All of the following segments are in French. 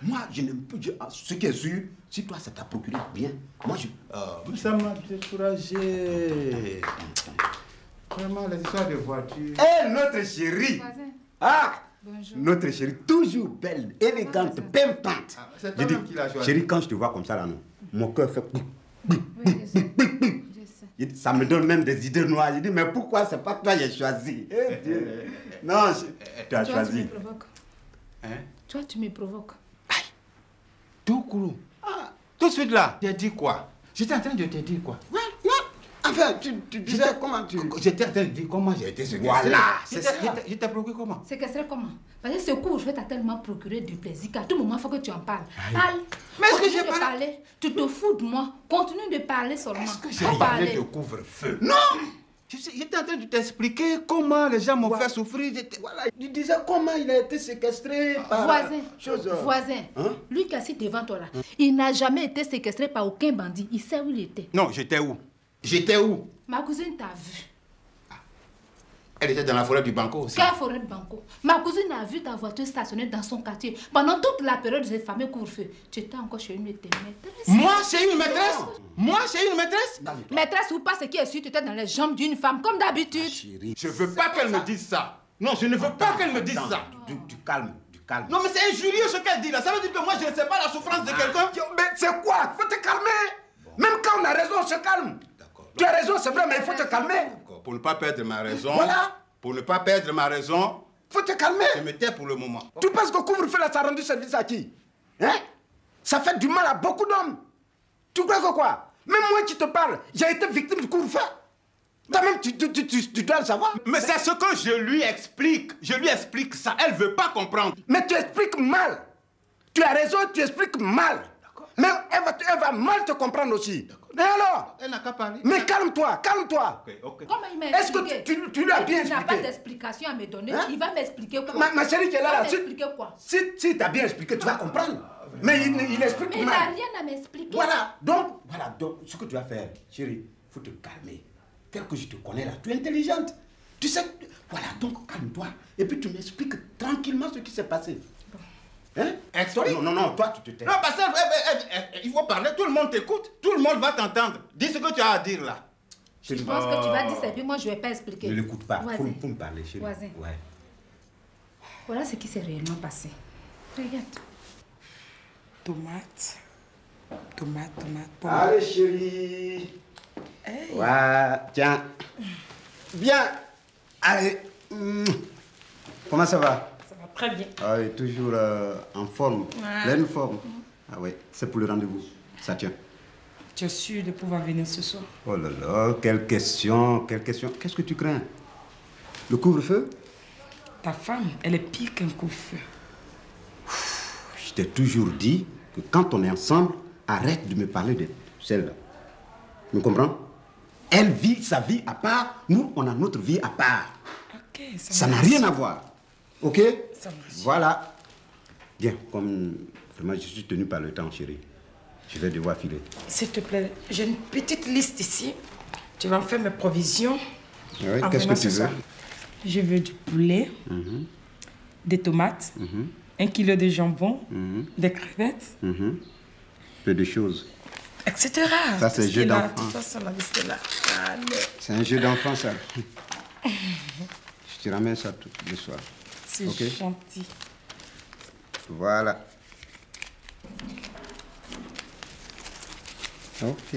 Moi, je n'aime plus. Ce qui est sûr, si toi, ça t'a procuré bien, moi, je. Ça m'a découragé. Vraiment, les histoires de voiture. Eh, notre chérie! Ah! Bonjour. Notre chérie, toujours belle, élégante, pimpante. C'est toi qui l'as choisi. Chérie, quand je te vois comme ça, là, non, mon cœur fait. Oui, je sais. Je sais. Ça me donne même des idées noires. Je dis, mais pourquoi c'est pas toi qui as choisi? Eh, Dieu. Non, tu as choisi. Tu me provoques. Hein? Toi, tu me provoques. Aïe! Tout court. Ah, tout de suite là, tu as dit quoi? J'étais en train de te dire quoi? Ouais, non. Enfin, tu disais comment tu. J'étais en train de dire comment j'ai été séquestré. Voilà, c'est ça. Je t'ai procuré comment? Séquestré comment? Parce que ce couvre-feu t'a tellement procuré du plaisir qu'à tout moment, il faut que tu en parles. Parle. Mais est-ce que Continue j'ai de parlé? parler. Tu te fous de moi. Continue de parler seulement. Est-ce que j'ai Faut parlé parler. de couvre-feu? Non! J'étais en train de t'expliquer comment les gens m'ont fait souffrir. Voilà, il disait comment il a été séquestré par. Voisin, Hein? lui qui est assis devant toi là, il n'a jamais été séquestré par aucun bandit. Il sait où il était. Non, j'étais où? J'étais où? Ma cousine t'a vu. Elle était dans la forêt du Banco aussi. Quelle forêt de Banco? Ma cousine a vu ta voiture stationnée dans son quartier. Pendant toute la période de ce fameux couvre-feu, tu étais encore chez une de tes maîtresses. Moi, c'est une maîtresse? Moi, c'est une maîtresse? Maîtresse ou pas, ce qui est sûr, tu étais dans les jambes d'une femme, comme d'habitude. Chérie. Je veux pas qu'elle me dise ça. Non, je ne veux pas qu'elle me dise ça. Du calme, du calme. Non, mais c'est injurieux ce qu'elle dit là. Ça veut dire que moi, je ne sais pas la souffrance de quelqu'un. Mais c'est quoi? Faut te calmer. Même quand on a raison, on se calme. Tu as raison, c'est vrai, mais il faut te calmer. Pour ne pas perdre ma raison. Voilà. Pour ne pas perdre ma raison, Faut te calmer. je me tais pour le moment. Tu penses que couvre-feu là, ça a rendu service à qui? Hein? Ça fait du mal à beaucoup d'hommes. Tu crois que quoi? Même moi qui te parle, j'ai été victime du couvre-feu. Toi-même, tu dois le savoir. Mais c'est ce que je lui explique. Je lui explique ça. Elle veut pas comprendre. Mais tu expliques mal. Tu as raison, tu expliques mal. Mais elle va mal te comprendre aussi. Et alors? Elle n'a qu'à parler. Mais calme-toi, calme-toi. Ok. Comment il m'a Est-ce expliqué? que tu lui as bien Il n'a pas expliqué? d'explication à me donner. Hein? Il va m'expliquer quoi? Ma chérie qui est là, Il va là, si, m'expliquer quoi? si t'as bien expliqué, tu vas comprendre. Mais il explique Mais il n'a mal. rien à m'expliquer. Voilà, donc, ce que tu vas faire, chérie, il faut te calmer. Tel que je te connais là, tu es intelligente. Tu sais, voilà, donc calme-toi. Et puis tu m'expliques tranquillement ce qui s'est passé. Hein? Explique. Non, toi tu te tais. Non, parce qu'il faut parler. Tout le monde t'écoute. Tout le monde va t'entendre. Dis ce que tu as à dire là. Je pense que tu vas dire ça, et puis moi je ne vais pas expliquer. Ne l'écoute pas, Voisin. faut me parler, chérie. Voisin. Ouais. Voilà ce qui s'est réellement passé. Regarde. Tomate. Tomate. Allez, chérie. Hey. Ouais, tiens. Bien. Allez. Comment ça va? Ça va très bien. Ah oui, toujours en forme, Ouais. pleine forme. Ah oui, c'est pour le rendez-vous. Ça tient. Tu es sûr de pouvoir venir ce soir? Oh là là, quelle question, quelle question. Qu'est-ce que tu crains? Le couvre-feu? Ta femme, elle est pire qu'un couvre-feu. Je t'ai toujours dit que quand on est ensemble, arrête de me parler de celle-là. Tu me comprends? Elle vit sa vie à part, nous, on a notre vie à part. Ok, Ça n'a rien à voir. Ok? Ça marche. Voilà. Bien, comme vraiment je suis tenu par le temps, chérie. Je vais devoir filer. S'il te plaît, j'ai une petite liste ici. Tu vas me faire mes provisions. Oui, en qu'est-ce venant que tu ce veux? soir. Je veux du poulet, des tomates, 1 kilo de jambon, des crevettes, Peu de choses. etc. Ça, c'est Tout ce jeu qui est là, d'enfant. tout ça, sur la liste est là. Allez. C'est un jeu d'enfant, ça. Je te ramène ça tout le soir. C'est Ok. gentil. Voilà. Ok.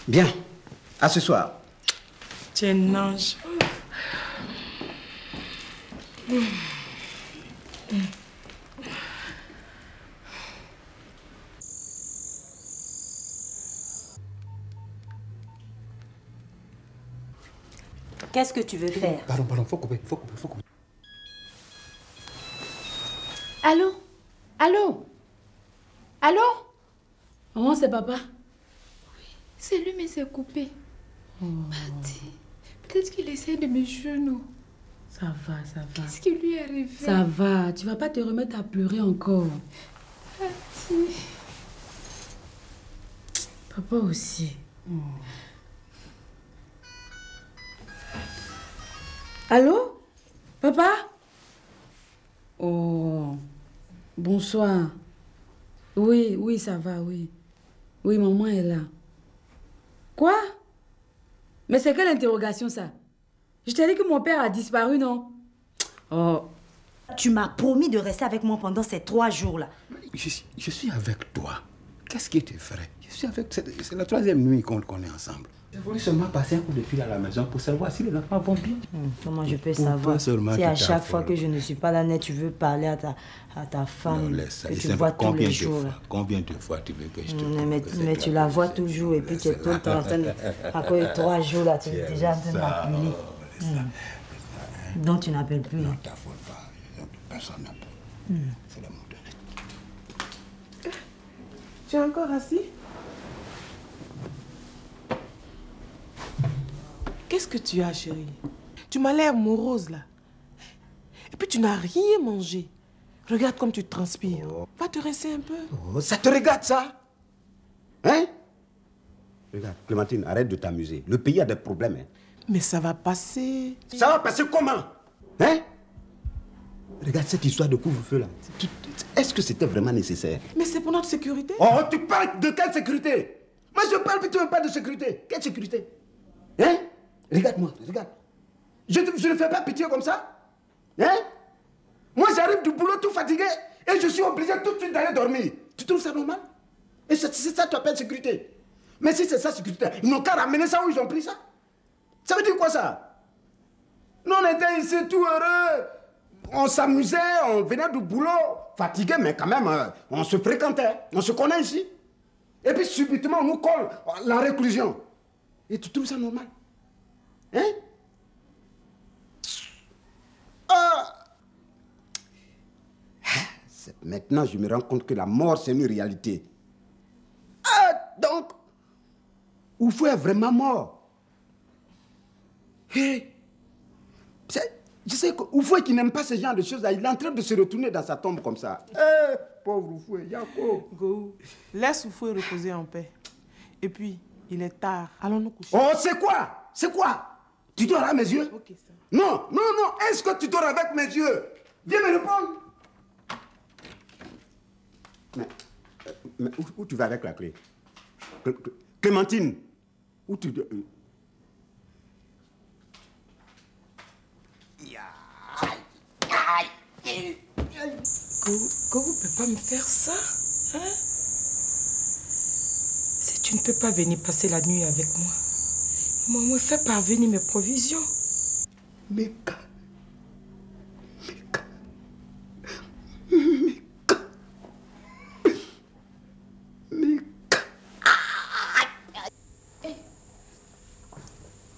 Bien. À ce soir. Tu es un ange. Qu'est-ce que tu veux faire? Pardon, faut couper. Allô? Allô? Allô? Oh, c'est papa. Oui, c'est lui, mais c'est coupé. Mati, peut-être qu'il essaie de me genoux. Ça va. Qu'est-ce qui lui est arrivé? Ça va, tu vas pas te remettre à pleurer encore. Mati. Papa aussi. Allô? Papa? Oh. Bonsoir. Oui, oui, ça va, oui. Oui, maman est là. Quoi? Mais c'est quelle interrogation, ça? Je t'ai dit que mon père a disparu, non? Oh. Tu m'as promis de rester avec moi pendant ces 3 jours-là. Je suis avec toi. Qu'est-ce qui était vrai? Je suis avec... C'est la 3e nuit qu'on est ensemble. J'ai voulu seulement passer un coup de fil à la maison pour savoir si les enfants vont bien. Comment je peux savoir si à chaque fois que je ne suis pas là net, tu veux parler à ta femme, non, laisse ça. que tu vois tous les jours. Combien de fois tu veux que je te Mais tu la vois toujours et puis tu es tout le temps en train de... Après 3 jours là, tu es déjà en train d'appeler. Donc tu n'appelles plus. Non, t'affole pas. Personne n'appelle. C'est l'amour de l'être. Tu es encore assis? Qu'est-ce que tu as, chérie? Tu m'as l'air morose, là. Et puis, tu n'as rien mangé. Regarde comme tu transpires. Va te rincer un peu. Oh, ça te regarde, ça? Hein? Regarde, Clémentine, arrête de t'amuser. Le pays a des problèmes, hein? Mais ça va passer. Ça va passer comment? Hein? Regarde cette histoire de couvre-feu, là. Est-ce que c'était vraiment nécessaire? Mais c'est pour notre sécurité. Oh, tu parles de quelle sécurité? Moi, je parle, mais tu me parles de sécurité. Quelle sécurité? Hein? Regarde-moi, regarde. Je ne fais pas pitié comme ça. Hein? Moi, j'arrive du boulot tout fatigué et je suis obligé tout de suite d'aller dormir. Tu trouves ça normal? Et c'est ça que tu appelles sécurité. Mais si c'est ça, sécurité, ils n'ont qu'à ramener ça où ils ont pris ça. Ça veut dire quoi, ça? Nous, on était ici tout heureux. On s'amusait, on venait du boulot, fatigué, mais quand même, on se fréquentait. On se connaît ici. Et puis, subitement, on nous colle la réclusion. Et tu trouves ça normal? Hein? Maintenant, je me rends compte que la mort, c'est une réalité. Donc, Oufou est vraiment mort. Je sais que Oufou qui n'aime pas ce genre de choses, il est en train de se retourner dans sa tombe comme ça. Pauvre Oufou, Yako. Go, laisse Oufou reposer en paix. Et puis, il est tard. Allons nous coucher. Oh, c'est quoi? C'est quoi? Tu dors à mes yeux? Ok, ça. Non, non, non. Est-ce que tu dors avec mes yeux? Viens me répondre. Mais où tu vas avec la clé? Clémentine, où tu... Gogo ne peut pas me faire ça, hein? Si tu ne peux pas venir passer la nuit avec moi, me fais parvenir mes provisions. Meka.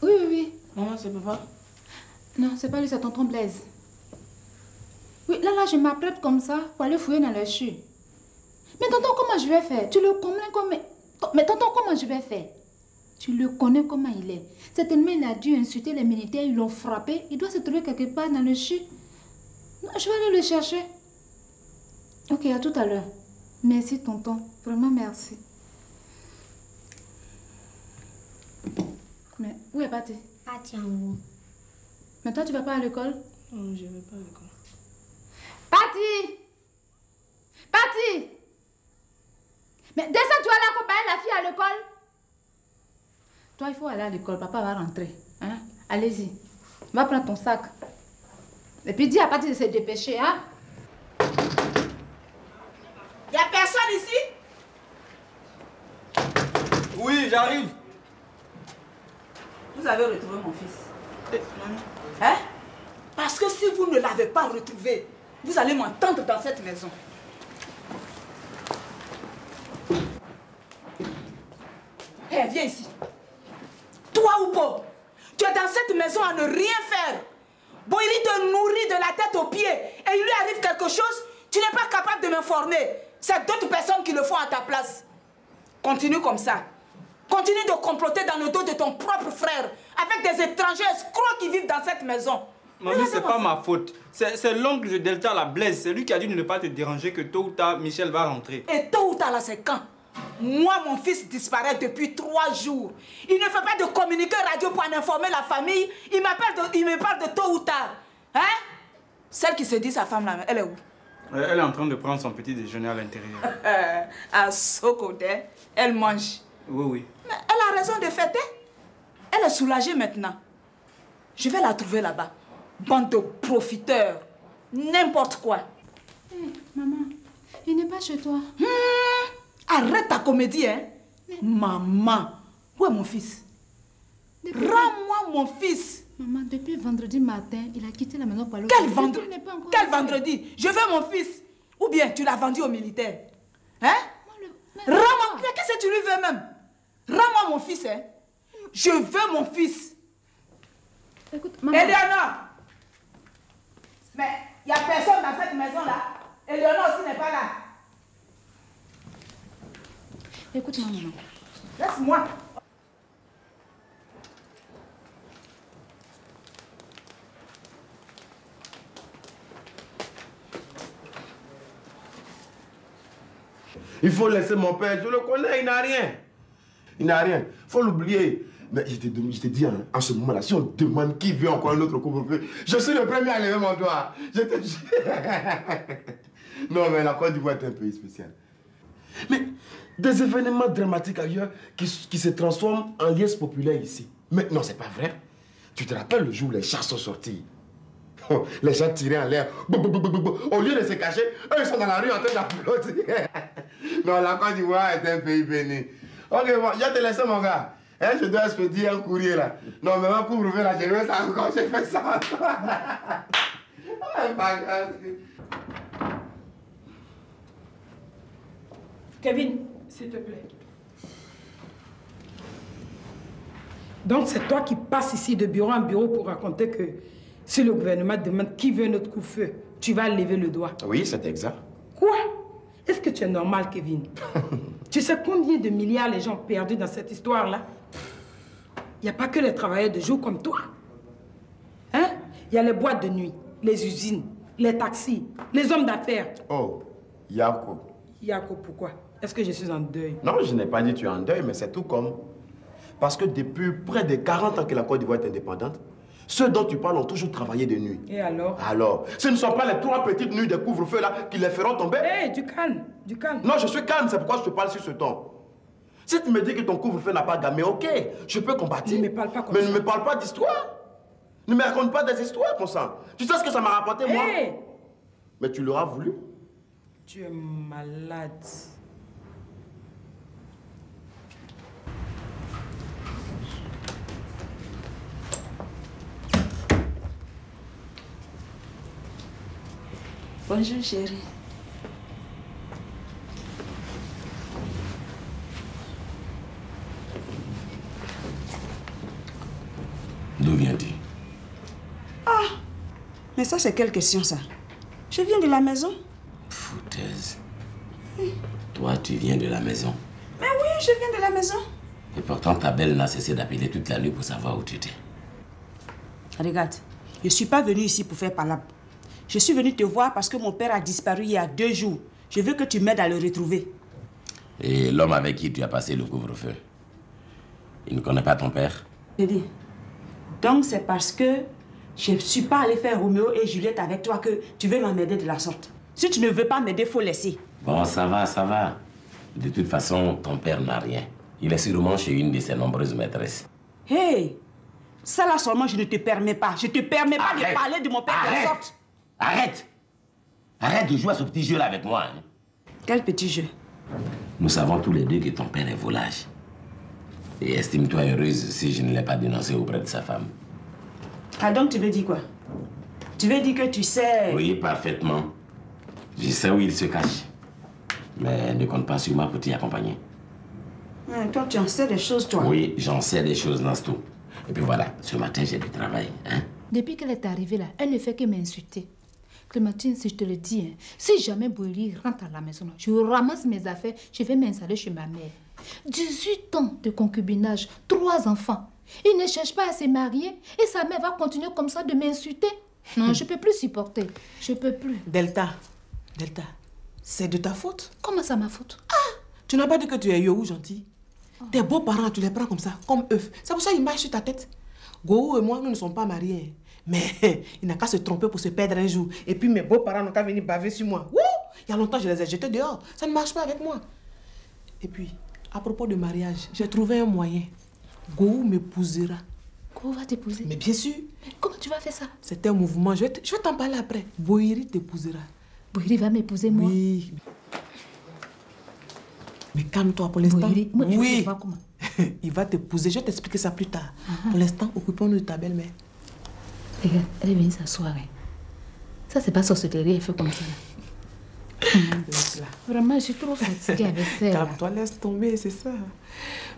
Oui. Maman, c'est papa? Non, c'est pas lui, c'est tonton Blaise. Oui, là, je m'apprête comme ça pour aller fouiller dans le chute. Mais tonton, comment je vais faire? Tu le connais comme... Mais tonton, comment je vais faire? Tu le connais comment il est. Certainement, il a dû insulter les militaires, ils l'ont frappé. Il doit se trouver quelque part dans le chute. Je vais aller le chercher. Ok, à tout à l'heure. Merci, tonton. Vraiment, merci. Mais où est Pati? Pati en haut. Mais toi, tu vas pas à l'école? Non, je ne vais pas à l'école. Pati! Pati! Mais descends, tu vas aller accompagner la fille à l'école. Toi, il faut aller à l'école. Papa va rentrer. Hein? Allez-y. Va prendre ton sac. Et puis dis à Pati de se dépêcher. Hein? Il n'y a personne ici? Oui, j'arrive. Vous avez retrouvé mon fils. Maman. Hein? Parce que si vous ne l'avez pas retrouvé, vous allez m'entendre dans cette maison. Hé, viens ici. Toi, Oupo, tu es dans cette maison à ne rien faire. Boiri te nourrit de la tête aux pieds et il lui arrive quelque chose, tu n'es pas capable de m'informer. C'est d'autres personnes qui le font à ta place. Continue comme ça. Continue de comploter dans le dos de ton propre frère avec des étrangers escrocs qui vivent dans cette maison. Mamie, c'est pas ma faute. C'est l'oncle de Delta, la Blaise. C'est lui qui a dit de ne pas te déranger, que tôt ou tard, Michel va rentrer. Et tôt ou tard, là, c'est quand? Moi, mon fils disparaît depuis 3 jours. Il ne fait pas de communiqué radio pour en informer la famille. Il me parle de tôt ou tard. Hein? Celle qui se dit sa femme, là, elle est où? Elle est en train de prendre son petit déjeuner à l'intérieur. À ce côté, elle mange. Oui, oui. Mais elle a raison de fêter. Elle est soulagée maintenant. Je vais la trouver là-bas. Bande de profiteurs. N'importe quoi. Hey, maman, il n'est pas chez toi. Arrête ta comédie, hein. Maman, où est mon fils? Rends-moi mon fils. Maman, depuis vendredi matin, il a quitté la maison pour aller. Quel vendredi? Quel vendredi? Je veux mon fils. Ou bien tu l'as vendu aux militaires. Hein? Rends-moi. Qu'est-ce que tu lui veux même? Rends-moi mon fils, hein. Je veux mon fils. Écoute, maman. Eleonore. Mais il n'y a personne dans cette maison-là. Eleonore aussi n'est pas là. Écoute, maman. Laisse-moi. Il faut laisser mon père, je le connais, il n'a rien. Il n'a rien. Il faut l'oublier. Mais je te dis, hein, en ce moment-là, si on demande qui veut encore un autre couvre-feu, je suis le premier à lever mon doigt. Je te dis. Non, mais la Côte d'Ivoire est un pays spécial. Mais des événements dramatiques ailleurs qui se transforment en liesse populaire ici. Mais non, c'est pas vrai. Tu te rappelles le jour où les chars sont sortis? Les gens tiraient en l'air. Au lieu de se cacher, eux ils sont dans la rue en train d'applaudir. Non, la Côte d'Ivoire est un pays béni. Ok, bon, je te laisse mon gars. Hein, je dois expédier un courrier là. Non, mais ma couvre-feu là, je vais ça encore, j'ai fait ça. Kevin, s'il te plaît. Donc c'est toi qui passes ici de bureau en bureau pour raconter que si le gouvernement demande qui veut notre coup-feu, tu vas lever le doigt. Oui, c'est exact. Quoi? Est-ce que tu es normal, Kevin? Tu sais combien de milliards les gens ont perdu dans cette histoire-là? Il n'y a pas que les travailleurs de jour comme toi. Hein? Il y a les boîtes de nuit, les usines, les taxis, les hommes d'affaires. Oh, Yako. Yako, pourquoi? Est-ce que je suis en deuil? Non, je n'ai pas dit que tu es en deuil, mais c'est tout comme. Parce que depuis près de 40 ans que la Côte d'Ivoire est indépendante, ceux dont tu parles ont toujours travaillé de nuit. Et alors? Alors, ce ne sont pas les 3 petites nuits de couvre-feu là qui les feront tomber. Hé, du calme, du calme. Non, je suis calme, c'est pourquoi je te parle sur ce ton. Si tu me dis que ton couvre-feu n'a pas gammé, ok, je peux combattre. Ne me parle pas comme mais ça. ne me parle pas d'histoire. Ne me raconte pas des histoires comme ça. Tu sais ce que ça m'a rapporté, moi? Mais tu l'auras voulu. Tu es malade. Bonjour, chérie. D'où viens-tu? Ah, mais ça, c'est quelle question, ça? Je viens de la maison. Foutaise. Toi, tu viens de la maison. Mais oui, je viens de la maison. Et pourtant, ta belle n'a cessé d'appeler toute la nuit pour savoir où tu étais. Regarde, je ne suis pas venue ici pour faire palabre. Je suis venue te voir parce que mon père a disparu il y a 2 jours. Je veux que tu m'aides à le retrouver. Et l'homme avec qui tu as passé le couvre-feu, il ne connaît pas ton père? J'ai dit. Donc c'est parce que je ne suis pas allée faire Roméo et Juliette avec toi que tu veux m'aider de la sorte. Si tu ne veux pas m'aider, il faut laisser. Bon, ça va, ça va. De toute façon, ton père n'a rien. Il est sûrement chez une de ses nombreuses maîtresses. Hé, ça là seulement, je ne te permets pas. Je ne te permets pas de parler de mon père de la sorte. Arrête! Arrête de jouer à ce petit jeu-là avec moi. Hein. Quel petit jeu? Nous savons tous les deux que ton père est volage. Et estime-toi heureuse si je ne l'ai pas dénoncé auprès de sa femme. Ah donc tu veux dire quoi? Tu veux dire que tu sais... Oui, parfaitement. Je sais où il se cache. Mais ne compte pas sur moi pour t'y accompagner. Toi, tu en sais des choses, toi? Oui, j'en sais des choses, Nasto. Et puis voilà, ce matin, j'ai du travail. Hein? Depuis qu'elle est arrivée là, elle ne fait que m'insulter. Clémentine, si je te le dis, hein, si jamais Boélie rentre à la maison, je ramasse mes affaires, je vais m'installer chez ma mère. 18 ans de concubinage, 3 enfants. Il ne cherche pas à se marier et sa mère va continuer comme ça de m'insulter. Non, je ne peux plus supporter. Je ne peux plus. Delta, c'est de ta faute. Comment ça, ma faute? Ah, tu n'as pas dit que tu es Yohou gentil. Tes beaux-parents, tu les prends comme ça, comme œufs. C'est pour ça qu'ils marchent sur ta tête. Gohou et moi, nous ne sommes pas mariés. Mais il n'a qu'à se tromper pour se perdre un jour. Et puis mes beaux-parents n'ont qu'à venir baver sur moi. Wouh! Il y a longtemps, je les ai jetés dehors. Ça ne marche pas avec moi. Et puis, à propos de mariage, j'ai trouvé un moyen. Gou m'épousera. Gou va t'épouser? Mais bien sûr. Mais comment tu vas faire ça? C'est un mouvement. Je vais t'en parler après. Boiri t'épousera. Boiri va m'épouser, moi? Oui. Mais calme-toi pour l'instant. Oui. Comment? Il va t'épouser. Je vais t'expliquer ça plus tard. Pour l'instant, occupons-nous de ta belle-mère. Regarde, elle est venue s'asseoir. Ça, c'est pas sorcellerie, elle fait comme ça. Vraiment, je suis trop fatiguée avec ça. Calme-toi, laisse tomber, c'est ça.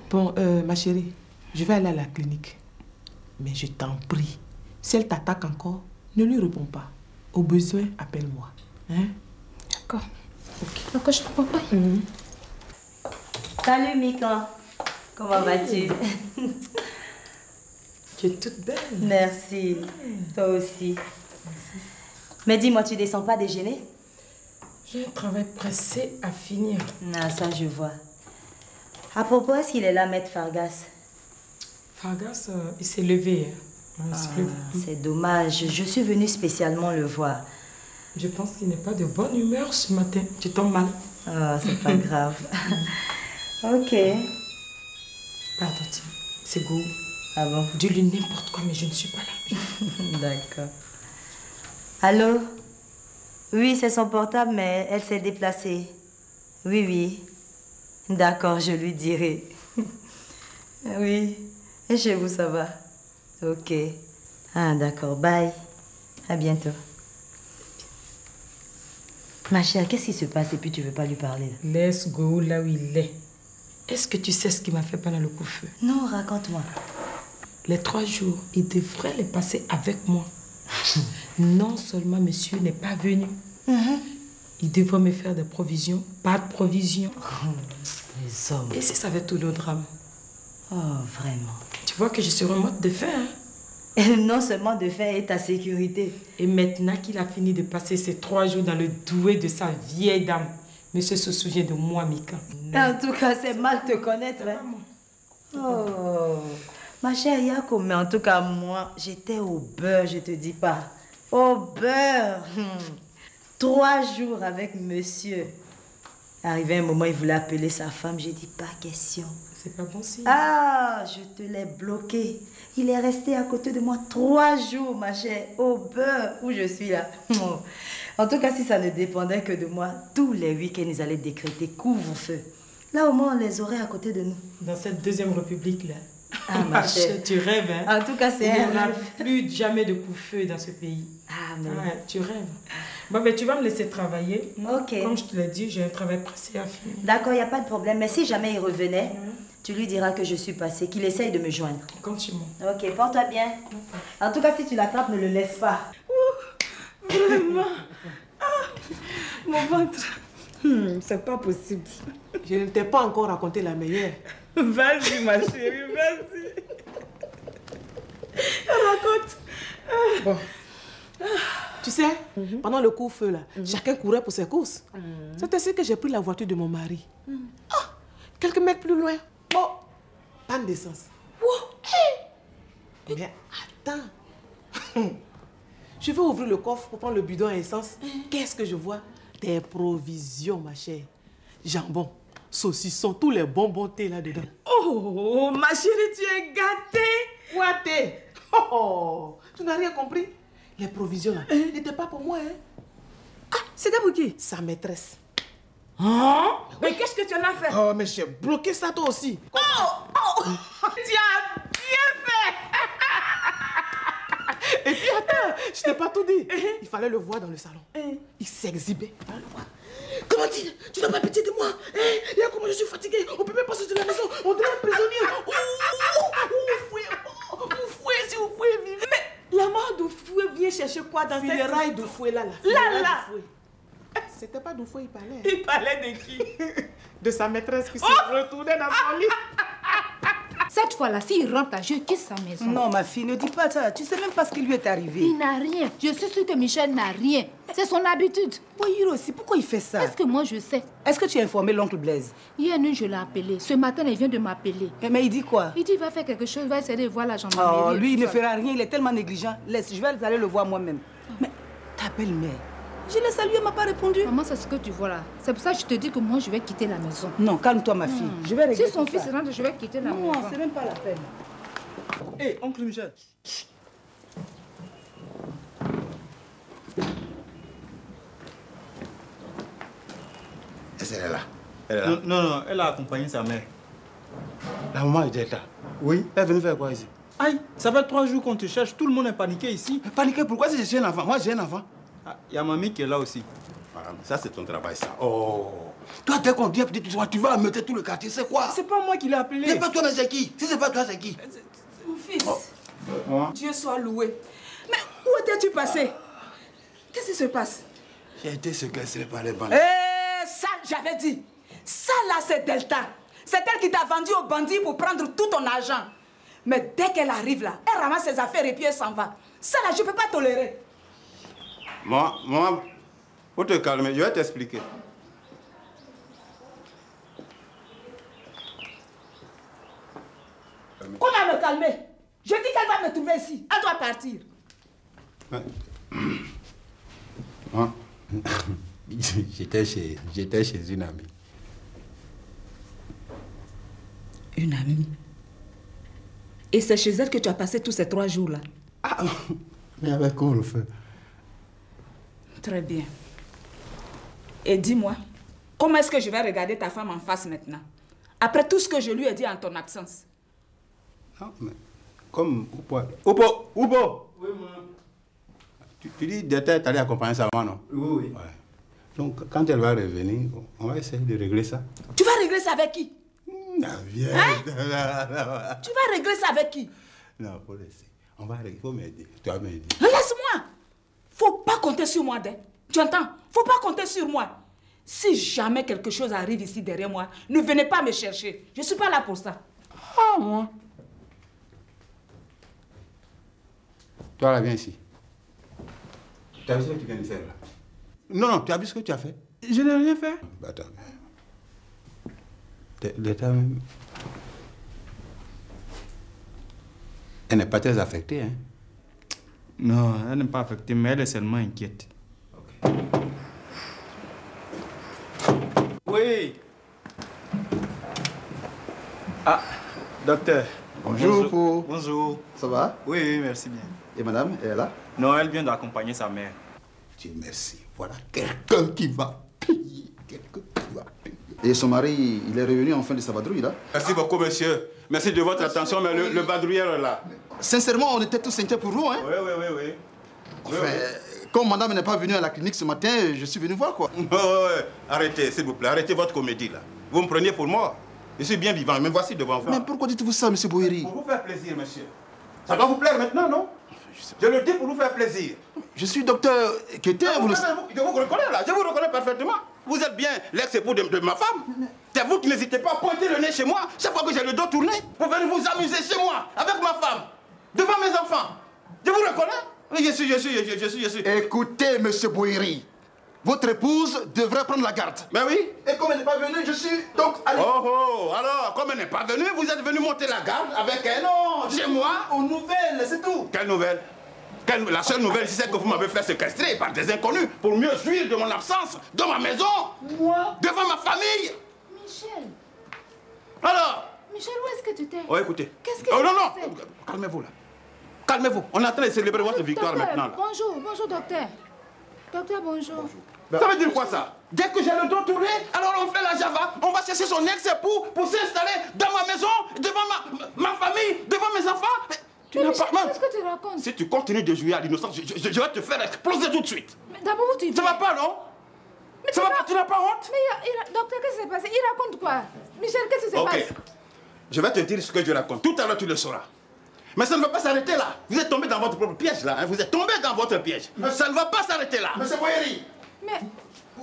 Bon, ma chérie, je vais aller à la clinique. Mais je t'en prie, si elle t'attaque encore, ne lui réponds pas. Au besoin, appelle-moi. Hein? D'accord. Ok. D'accord, je t'accompagne. Salut Mika. Comment vas-tu? Tu es toute belle. Merci. Toi aussi. Merci. Mais dis-moi, tu descends pas déjeuner? J'ai un travail pressé à finir. Ah, ça je vois. À propos, est-ce qu'il est là, Maître Fargas? Fargas, il s'est levé. C'est dommage. Je suis venue spécialement le voir. Je pense qu'il n'est pas de bonne humeur ce matin. Tu tombes mal. Ah, c'est pas grave. Ok. Pardon, c'est Gou. Ah bon? Dis-lui n'importe quoi, mais je ne suis pas là. D'accord. Allô? Oui, c'est son portable, mais elle s'est déplacée. Oui, oui. D'accord, je lui dirai. Oui. Et chez vous, ça va? Ok. Ah, d'accord. Bye. À bientôt. Ma chère, qu'est-ce qui se passe et puis tu veux pas lui parler? Laisse Go là où il est. Est-ce que tu sais ce qu'il m'a fait pendant le coup-feu? Non, raconte-moi. Les 3 jours, il devrait les passer avec moi. Non seulement monsieur n'est pas venu, il devrait me faire des provisions. Pas de provisions. Les hommes. Et si ça avait tourné au drame? Oh, vraiment. Tu vois que je suis en mode de fer, hein? Et non seulement de faire et ta sécurité. Et maintenant qu'il a fini de passer ces 3 jours dans le douet de sa vieille dame, monsieur se souvient de moi, Mika. En tout cas, c'est mal te connaître. Hein? Oh, ma chère Yako, mais en tout cas, moi, j'étais au beurre, je te dis pas. Au beurre. 3 jours avec monsieur. Arrivé un moment, il voulait appeler sa femme. J'ai dit, pas question. C'est pas bon signe. Ah, je te l'ai bloqué. Il est resté à côté de moi 3 jours, ma chère, au beurre, où je suis là. En tout cas, si ça ne dépendait que de moi, tous les week-ends, ils allaient décréter couvre-feu. Là, au moins, on les aurait à côté de nous. Dans cette deuxième république-là. Ah, ma chère. Tu rêves, hein? En tout cas, c'est il n'y aura plus jamais de coup-feu dans ce pays. Ah, mais... Ouais, tu rêves. Bon, ben, tu vas me laisser travailler. Ok. Comme je te l'ai dit, j'ai un travail pressé à finir. D'accord, il n'y a pas de problème. Mais si jamais il revenait, tu lui diras que je suis passée, qu'il essaye de me joindre. Continue. Ok, porte-toi bien. En tout cas, si tu l'attrapes, ne le laisse pas. Vraiment. Mon ventre. C'est pas possible. Je ne t'ai pas encore raconté la meilleure. Vas-y, ma chérie, vas-y. Raconte. Bon. Tu sais, pendant le coup-feu, là, chacun courait pour ses courses. C'est ainsi que j'ai pris la voiture de mon mari. Quelques mètres plus loin, bon, panne d'essence. Mais attends. Je vais ouvrir le coffre pour prendre le bidon à essence. Qu'est-ce que je vois? Des provisions, ma chère. Jambon, saucisson, tous les bonbons thé là-dedans. Oh, ma chérie, tu es gâtée. Gâtée. Oh, tu n'as rien compris? Les provisions là n'étaient pas pour moi, hein? Ah, c'était pour qui? Sa maîtresse. Hein? Mais qu'est-ce que tu en as fait? Oh, mais j'ai bloqué ça toi aussi. Oh, tu as bien fait. Et puis attends, je t'ai pas tout dit. Il fallait le voir dans le salon. Il s'exhibait. Comment tu n'as pas pitié de moi? Regarde comment je suis fatiguée. On peut même pas sortir de la maison. On devient prisonnier. Vous fouez, si vous pouvez vivre. Mais la mort d'Oufoué vient chercher quoi dans cette... Funérailles d'Oufoué là. Là. C'était pas d'Oufoué, il parlait. Il parlait de qui? De sa maîtresse qui s'est retournée dans son lit. Cette fois-là, s'il rentre là, je quitte sa maison. Non, ma fille, ne dis pas ça. Tu sais même pas ce qui lui est arrivé. Il n'a rien. Je suis sûre que Michel n'a rien. C'est son habitude. Boyiro aussi, pourquoi il fait ça? Est-ce que moi je sais? Est-ce que tu as informé l'oncle Blaise? Hier nuit, je l'ai appelé. Ce matin, il vient de m'appeler. Mais il dit quoi? Il dit qu'il va faire quelque chose, il va essayer de voir la gendarmerie. Oh, lui, il ne fera rien. Il est tellement négligent. Laisse, je vais aller le voir moi-même. Mais ta belle-mère, je l'ai salué, elle m'a pas répondu. Maman, c'est ce que tu vois là. C'est pour ça que je te dis que moi, je vais quitter la maison. Non, calme-toi, ma fille. Je vais régler Si son tout fils ça. rentre, je vais quitter la maison. Non, c'est même pas la peine. Hé, oncle Michel. Est-ce qu'elle est là? Non, elle a accompagné sa mère. La maman était là. Oui. Elle est venue faire quoi ici? Aïe, ça fait 3 jours qu'on te cherche, tout le monde est paniqué ici. Paniqué, pourquoi si je suis un enfant? Moi, j'ai un enfant. Il y a mamie qui est là aussi. Voilà, ça, c'est ton travail, ça. Oh. Toi, dès qu'on dit, tu vas mettre tout le quartier, c'est quoi? C'est pas moi qui l'ai appelé. C'est pas toi, mais c'est qui? Si c'est pas toi, c'est qui? Mon fils, Moi. Dieu soit loué. Mais où étais-tu passé? Qu'est-ce qui se passe? J'ai été séquestré par les bandits. Ça, j'avais dit. Ça, là, c'est Delta. C'est elle qui t'a vendu aux bandits pour prendre tout ton argent. Mais dès qu'elle arrive là, elle ramasse ses affaires et puis elle s'en va. Ça, là, je ne peux pas tolérer. Maman, faut te calmer, je vais t'expliquer. Comment me calmer? Je dis qu'elle va me trouver ici. Elle doit partir. Moi, j'étais chez une amie. Une amie? Et c'est chez elle que tu as passé tous ces 3 jours-là? Ah, mais avec couvre-feu. Très bien. Et dis-moi, comment est-ce que je vais regarder ta femme en face maintenant? Après tout ce que je lui ai dit en ton absence. Non, mais comme Oupo! Oui, maman. Tu dis d'être allé accompagner sa maman, non? Oui. Ouais. Donc, quand elle va revenir, on va essayer de régler ça. Tu vas régler ça avec qui? Viens. Hein? Tu vas régler ça avec qui? Non, faut laisser. On va régler. Faut m'aider. Tu vas m'aider. Laisse-moi! Faut pas compter sur moi, Dé. Tu entends? Faut pas compter sur moi. Si jamais quelque chose arrive ici derrière moi, ne venez pas me chercher. Je suis pas là pour ça. Ah, moi. Toi, là, viens ici. Tu as vu ce que tu viens de faire, là? Non, tu as vu ce que tu as fait? Je n'ai rien fait. Bah, attends. L'état même... Elle n'est pas très affectée, hein? Non, elle n'est pas affectée, mais elle est seulement inquiète. Ok. Oui. Ah, docteur. Bonjour. Bonjour. Ça va? Oui, merci bien. Et madame, elle est là? Non, elle vient d'accompagner sa mère. Dieu merci. Voilà quelqu'un qui va payer. Quelqu'un qui va payer. Et son mari, il est revenu en fin de sa vadrouille, là? Merci beaucoup, monsieur. Merci de votre attention, mais le vadrouilleur est là. Sincèrement, on était tous inquiets pour vous, hein? Oui. Enfin, comme madame n'est pas venue à la clinique ce matin, je suis venu voir, quoi. Ouais. Arrêtez, s'il vous plaît. Arrêtez votre comédie, là. Vous me prenez pour moi. Je suis bien vivant, me voici devant vous. Mais pourquoi dites-vous ça, monsieur Boyeri? Pour vous faire plaisir, monsieur. Ça doit vous plaire maintenant, non? Je le dis pour vous faire plaisir. Je suis docteur Kété, Je vous reconnais, là. Je vous reconnais parfaitement. Vous êtes bien l'ex-époux de ma femme. C'est vous qui n'hésitez pas à pointer le nez chez moi chaque fois que j'ai le dos tourné pour venir vous amuser chez moi, avec ma femme, devant mes enfants. Je vous reconnais? Oui, je suis. Écoutez, monsieur Boyeri, votre épouse devrait prendre la garde. Ben oui. Et comme elle n'est pas venue, je suis donc allé... Oh, alors, comme elle n'est pas venue, vous êtes venu monter la garde avec elle? Non, chez moi? Aux nouvelles, c'est tout. Quelle nouvelle? La seule nouvelle ici, c'est que vous m'avez fait séquestrer par des inconnus pour mieux jouir de mon absence dans ma maison. Moi? Devant ma famille. Michel. Alors? Michel, où est-ce que tu t'es? Oh, écoutez. Qu'est-ce que non. Calmez-vous, là. Calmez-vous. On est en train de célébrer votre victoire docteur, maintenant, là. Bonjour, docteur. Docteur, bonjour. Ça veut dire quoi, ça? Dès que j'ai le dos tourné, alors on fait la java. On va chercher son ex-époux pour s'installer dans ma maison, devant ma famille, devant mes enfants. Tu n'as pas... Qu'est-ce que tu racontes? Si tu continues de jouer à l'innocence, je vais te faire exploser tout de suite. Mais d'abord, où tu Ça va pas, non? Mais ça va pas, tu n'as pas honte? Mais docteur, qu'est-ce qui s'est passé? Il raconte quoi? Michel, qu'est-ce qui se passe? Ok. Je vais te dire ce que je raconte. Tout à l'heure, tu le sauras. Mais ça ne va pas s'arrêter là. Vous êtes tombé dans votre propre piège, là. Hein? Vous êtes tombé dans votre piège. Ça ne va pas s'arrêter là. Monsieur Boyeri. Mais...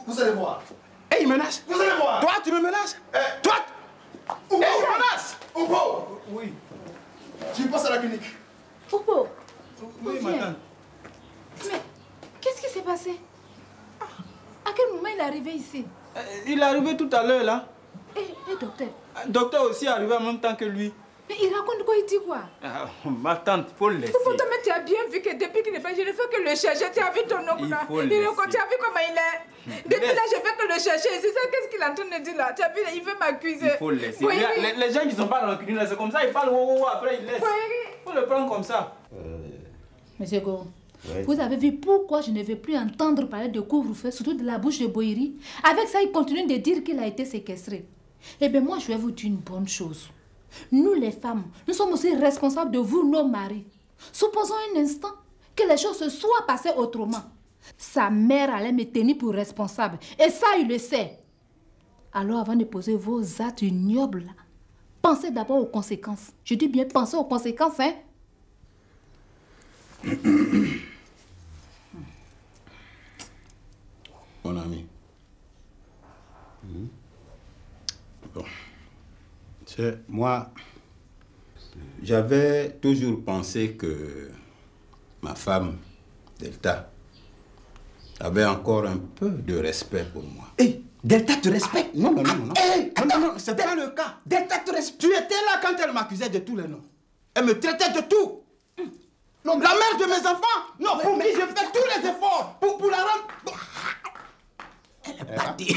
Vous allez voir. Eh, il menace. Vous allez voir. Toi, tu me menaces? Toi, il me menace. Opo! Oui. Tu passes à la clinique. Opo. Oui, madame. Mais qu'est-ce qui s'est passé? À quel moment il est arrivé ici? Il est arrivé tout à l'heure, là. Et docteur? Docteur aussi est arrivé en même temps que lui. Mais il raconte quoi? Il dit quoi? Ma tante, faut le laisser. Pourtant, mais tu as bien vu que depuis qu'il n'est pas, je ne fais que le chercher. Tu as vu ton oncle là? Tu as vu comment il est? Depuis là, je fais que le chercher. C'est ça, qu'est-ce qu'il est en train de dire là? Tu as vu, il veut m'accuser. Il faut le laisser. Les gens qui ne sont pas dans le clinique, c'est comme ça, ils parlent, après ils laissent. Il faut le prendre comme ça. Monsieur Go, vous avez vu pourquoi je ne veux plus entendre parler de couvre-feu, surtout de la bouche de Boiri? Avec ça, il continue de dire qu'il a été séquestré. Eh bien, moi, je vais vous dire une bonne chose. Nous, les femmes, nous sommes aussi responsables de vous, nos maris. Supposons un instant que les choses se soient passées autrement. Sa mère allait me tenir pour responsable. Et ça, il le sait. Alors, avant de poser vos actes ignobles, là, pensez d'abord aux conséquences. Je dis bien, pensez aux conséquences, hein. Mon ami. Bon. Moi, j'avais toujours pensé que ma femme, Delta, avait encore un peu de respect pour moi. Hé, Delta te respecte? Non, non, non, non. Non, c'est pas le cas. Delta te respecte. Tu étais là quand elle m'accusait de tous les noms. Elle me traitait de tout. Non, la mère de mes enfants. Non, pour qui je fais tous les efforts pour la rendre. Elle est partie.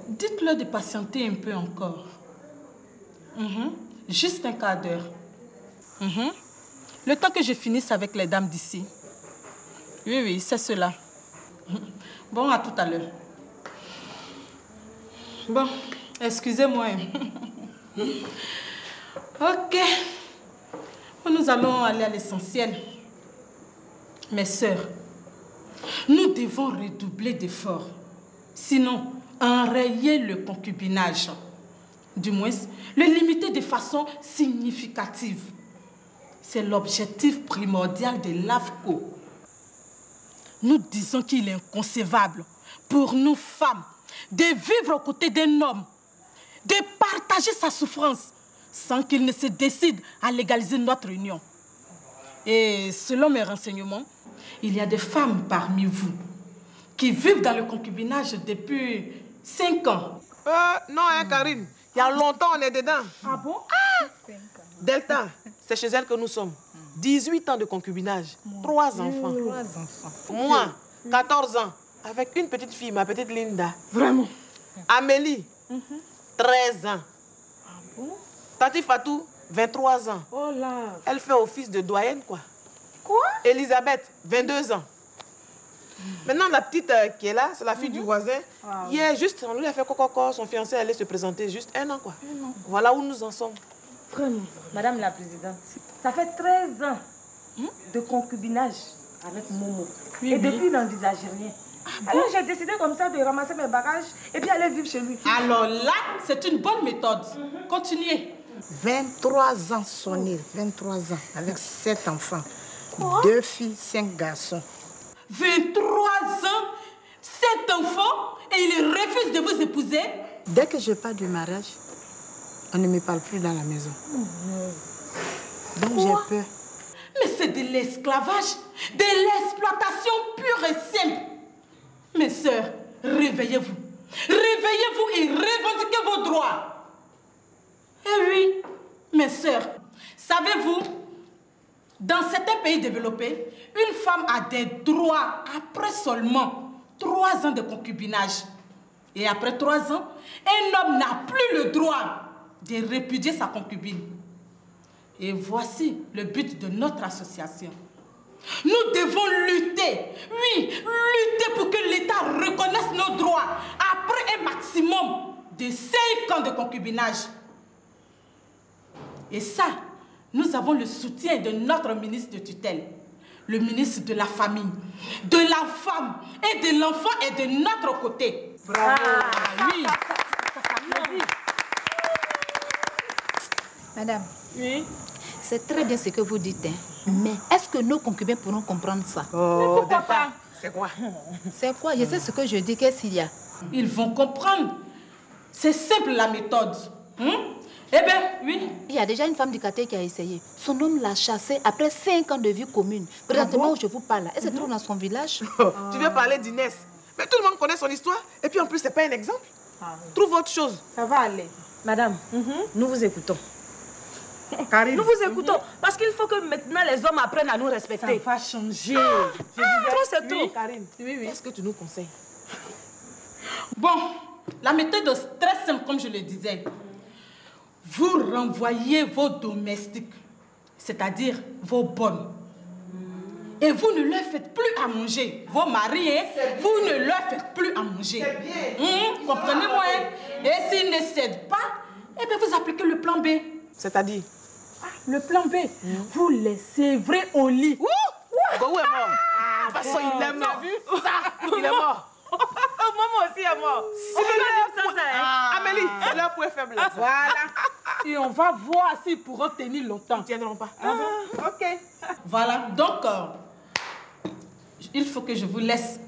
Dites-leur de patienter un peu encore. Juste un quart d'heure. Le temps que je finisse avec les dames d'ici. Oui, c'est cela. Bon, à tout à l'heure. Bon, excusez-moi. Ok. Nous allons aller à l'essentiel. Mes sœurs, nous devons redoubler d'efforts. Sinon, enrayer le concubinage. Du moins, le limiter de façon significative. C'est l'objectif primordial de l'AFCO. Nous disons qu'il est inconcevable pour nous femmes de vivre aux côtés d'un homme, de partager sa souffrance sans qu'il ne se décide à légaliser notre union. Et selon mes renseignements, il y a des femmes parmi vous qui vivent dans le concubinage depuis 5 ans. Non, hein, Karine. Il y a longtemps, on est dedans. Ah bon? Delta, c'est chez elle que nous sommes. 18 ans de concubinage, 3 enfants. Moi, 14 ans, avec une petite fille, ma petite Linda. Vraiment? Amélie, 13 ans. Ah bon? Tati Fatou, 23 ans. Oh là. Elle fait office de doyenne, quoi. Quoi? Elisabeth, 22 ans. Maintenant, la petite qui est là, c'est la fille du voisin. Hier, juste, on lui a fait coco, son fiancé allait se présenter juste 1 an, quoi. Voilà où nous en sommes. Vraiment, Madame la Présidente, ça fait 13 ans de concubinage avec Momo. Et depuis, il n'envisage rien. Alors, j'ai décidé comme ça de ramasser mes bagages et puis aller vivre chez lui. Alors là, c'est une bonne méthode. Continuez. 23 ans sonnés, 23 ans, avec 7 enfants. 2 filles, 5 garçons. 23 ans, 7 enfants, et il refuse de vous épouser? Dès que je pars du mariage, on ne me parle plus dans la maison. Donc j'ai peur. Mais c'est de l'esclavage, de l'exploitation pure et simple. Mes sœurs, réveillez-vous. Réveillez-vous et revendiquez vos droits. Eh oui, mes sœurs, savez-vous, dans certains pays développés, une femme a des droits après seulement 3 ans de concubinage. Et après 3 ans, un homme n'a plus le droit de répudier sa concubine. Et voici le but de notre association. Nous devons lutter, oui, lutter pour que l'État reconnaisse nos droits après un maximum de 5 ans de concubinage. Et ça, nous avons le soutien de notre ministre de tutelle, le ministre de la famille, de la femme et de l'enfant est de notre côté. Bravo. Oui. Madame. Oui. C'est très bien ce que vous dites, hein. Mais est-ce que nos concubins pourront comprendre ça? Mais pourquoi pas? C'est quoi? C'est quoi? Je sais ce que je dis, qu'est-ce qu'il y a? Ils vont comprendre. C'est simple la méthode. Eh bien, oui. Il y a déjà une femme du quartier qui a essayé. Son homme l'a chassée après 5 ans de vie commune. Présentement où je vous parle, elle se trouve dans son village. Tu veux parler d'Inès? Mais tout le monde connaît son histoire. Et puis en plus, c'est pas un exemple. Trouve autre chose. Ça va aller. Madame, nous vous écoutons. Karine. Nous vous écoutons parce qu'il faut que maintenant les hommes apprennent à nous respecter. Ça va changer. Trop, c'est Oui, tout. Karine. Oui. Qu'est-ce que tu nous conseilles? Bon, la méthode est très simple, comme je le disais. Vous renvoyez vos domestiques, c'est-à-dire vos bonnes. Et vous ne leur faites plus à manger. Vos maris, hein, vous ne leur faites plus à manger. C'est bien. Comprenez-moi. Hein? Et s'ils ne cèdent pas, eh bien vous appliquez le plan B. C'est-à-dire? Le plan B, vous les sévrez au lit. Gogo est mort. De toute façon, il aime. T'as vu ça? Il est mort. Maman aussi est mort. Amélie, c'est leur point faible. Voilà. Et on va voir s'ils pourront tenir longtemps. Ils ne tiendront pas. Ok. Voilà. Donc, il faut que je vous laisse.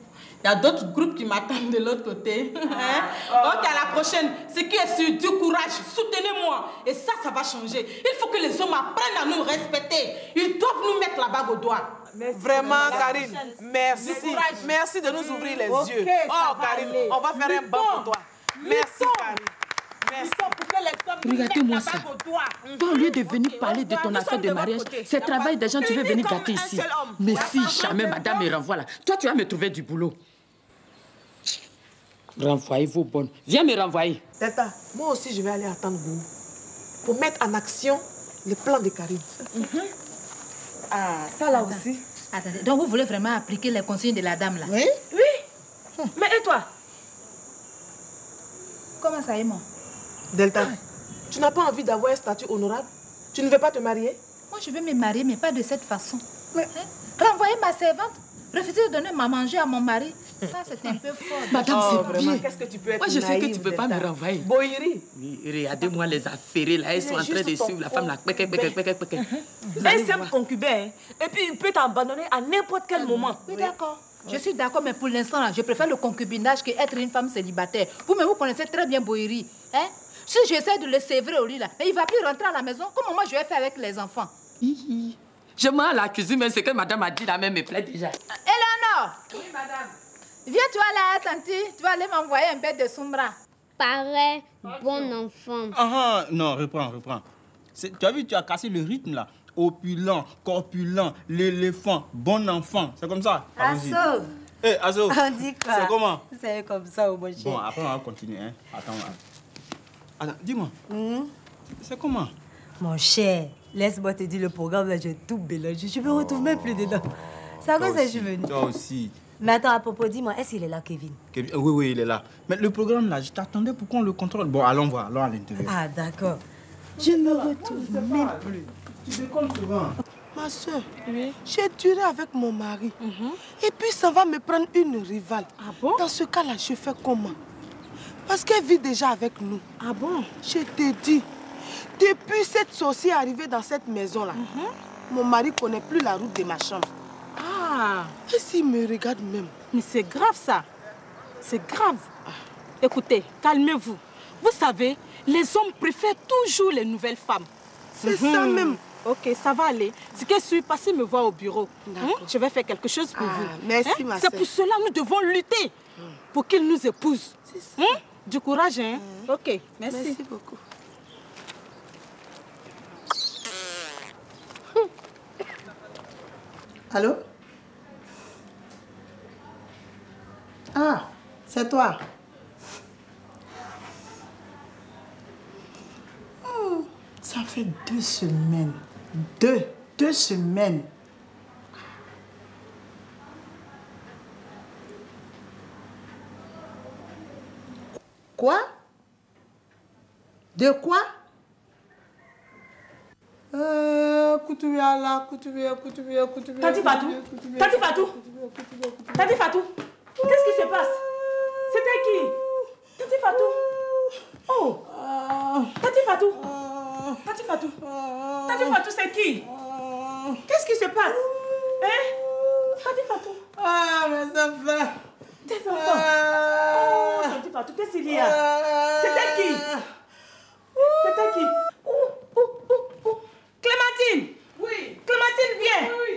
Il y a d'autres groupes qui m'attendent de l'autre côté. Ok, à la prochaine. Ce qui est sur du courage, soutenez-moi. Et ça va changer. Il faut que les hommes apprennent à nous respecter. Ils doivent nous mettre la bague au doigt. Vraiment, Karine, merci. Merci de nous ouvrir les yeux. Oh, Karine, on va faire un banc pour toi. Merci, Karine. Regardez-moi ça. Toi, au lieu de venir parler de ton affaire de mariage, c'est travail des gens, tu veux venir gâter ici. Mais si jamais madame me renvoie là, toi, tu vas me trouver du boulot. Renvoyez vos bonnes. Viens me renvoyer. Tata, moi aussi, je vais aller attendre Gou pour mettre en action le plan de Karine. Ah, ça là aussi. Attendez, donc vous voulez vraiment appliquer les consignes de la dame là? Oui. Oui. Mais et toi? Comment ça est, moi? Delta, tu n'as pas envie d'avoir un statut honorable? Tu ne veux pas te marier? Moi, je veux me marier, mais pas de cette façon. Mais... renvoyer ma servante, refuser de donner à manger à mon mari, ça c'est un peu fort. Madame, c'est bien. Qu'est-ce que tu peux être Moi, je sais que tu naïve, ne peux pas me Delta. renvoyer. Boïri. Oui, regardez-moi les affairés là, ils sont en train de suivre la femme là. Un simple concubin, hein. Et puis il peut t'abandonner à n'importe quel moment. Oui, d'accord. Je suis d'accord, mais pour l'instant, là, je préfère le concubinage qu'être une femme célibataire. Vous-même, vous connaissez très bien Boïri. Hein? Si j'essaie de le sévrer au lit, là, mais il ne va plus rentrer à la maison, comment moi je vais faire avec les enfants? Je m'en à la cuisine, mais ce que madame a dit là même me plaît déjà. Eleanor! Oui, madame. Viens, tu vas là, tanti. Tu vas aller m'envoyer un bête de sombra. Pareil, bon enfant. Non, reprends. Tu as vu, tu as cassé le rythme là. Opulent, corpulent, l'éléphant, bon enfant. C'est comme ça. Asso. Hé, Asso. On dit quoi? C'est comment? C'est comme ça, au bon chien. Bon, après on va continuer. Hein. Attends, dis-moi. C'est comment? Mon cher, Laisse-moi te dire, le programme là, j'ai tout mélangé. Je me retrouve même plus dedans. C'est à cause que je suis venue. Toi aussi. Mais attends, à propos, dis-moi, est-ce qu'il est là, Kevin? Oui, il est là. Mais le programme là, je t'attendais pour qu'on le contrôle. Bon, allons voir, allons à l'intérieur. Ah, d'accord. Je me retrouve même plus. Tu décolles souvent. Ma soeur, j'ai duré avec mon mari. Et puis ça va me prendre une rivale. Ah bon? Dans ce cas-là, je fais comment? Parce qu'elle vit déjà avec nous. Ah bon? Je te dis, depuis cette sorcière arrivée dans cette maison-là, mon mari ne connaît plus la route de ma chambre. Ah! Et s'il me regarde même? Mais c'est grave ça. C'est grave. Écoutez, calmez-vous. Vous savez, les hommes préfèrent toujours les nouvelles femmes. C'est ça même. Ok, ça va aller. Ce que je suis passé me voir au bureau. Je vais faire quelque chose pour vous. Merci, ma C'est soeur. pour cela que nous devons lutter pour qu'il nous épouse. Du courage, hein? Ok, merci. Merci beaucoup. Allô? Ah, c'est toi. Ça fait 2 semaines. Deux semaines. Quoi? De quoi? Tati Fatou? Tati Fatou? Tati Fatou? Qu'est-ce qui se passe? C'était qui? Tati Fatou? Oh! Tati Fatou? Tati Fatou? Tati Fatou, c'est qui? Qu'est-ce qui se passe? Hein? Tati Fatou? Ah, mes enfants! Tes enfants? Oh, Tati Fatou, qu'est-ce qu'il y a? C'était qui? C'était qui? Clémentine! Oui! Clémentine, viens! Oui!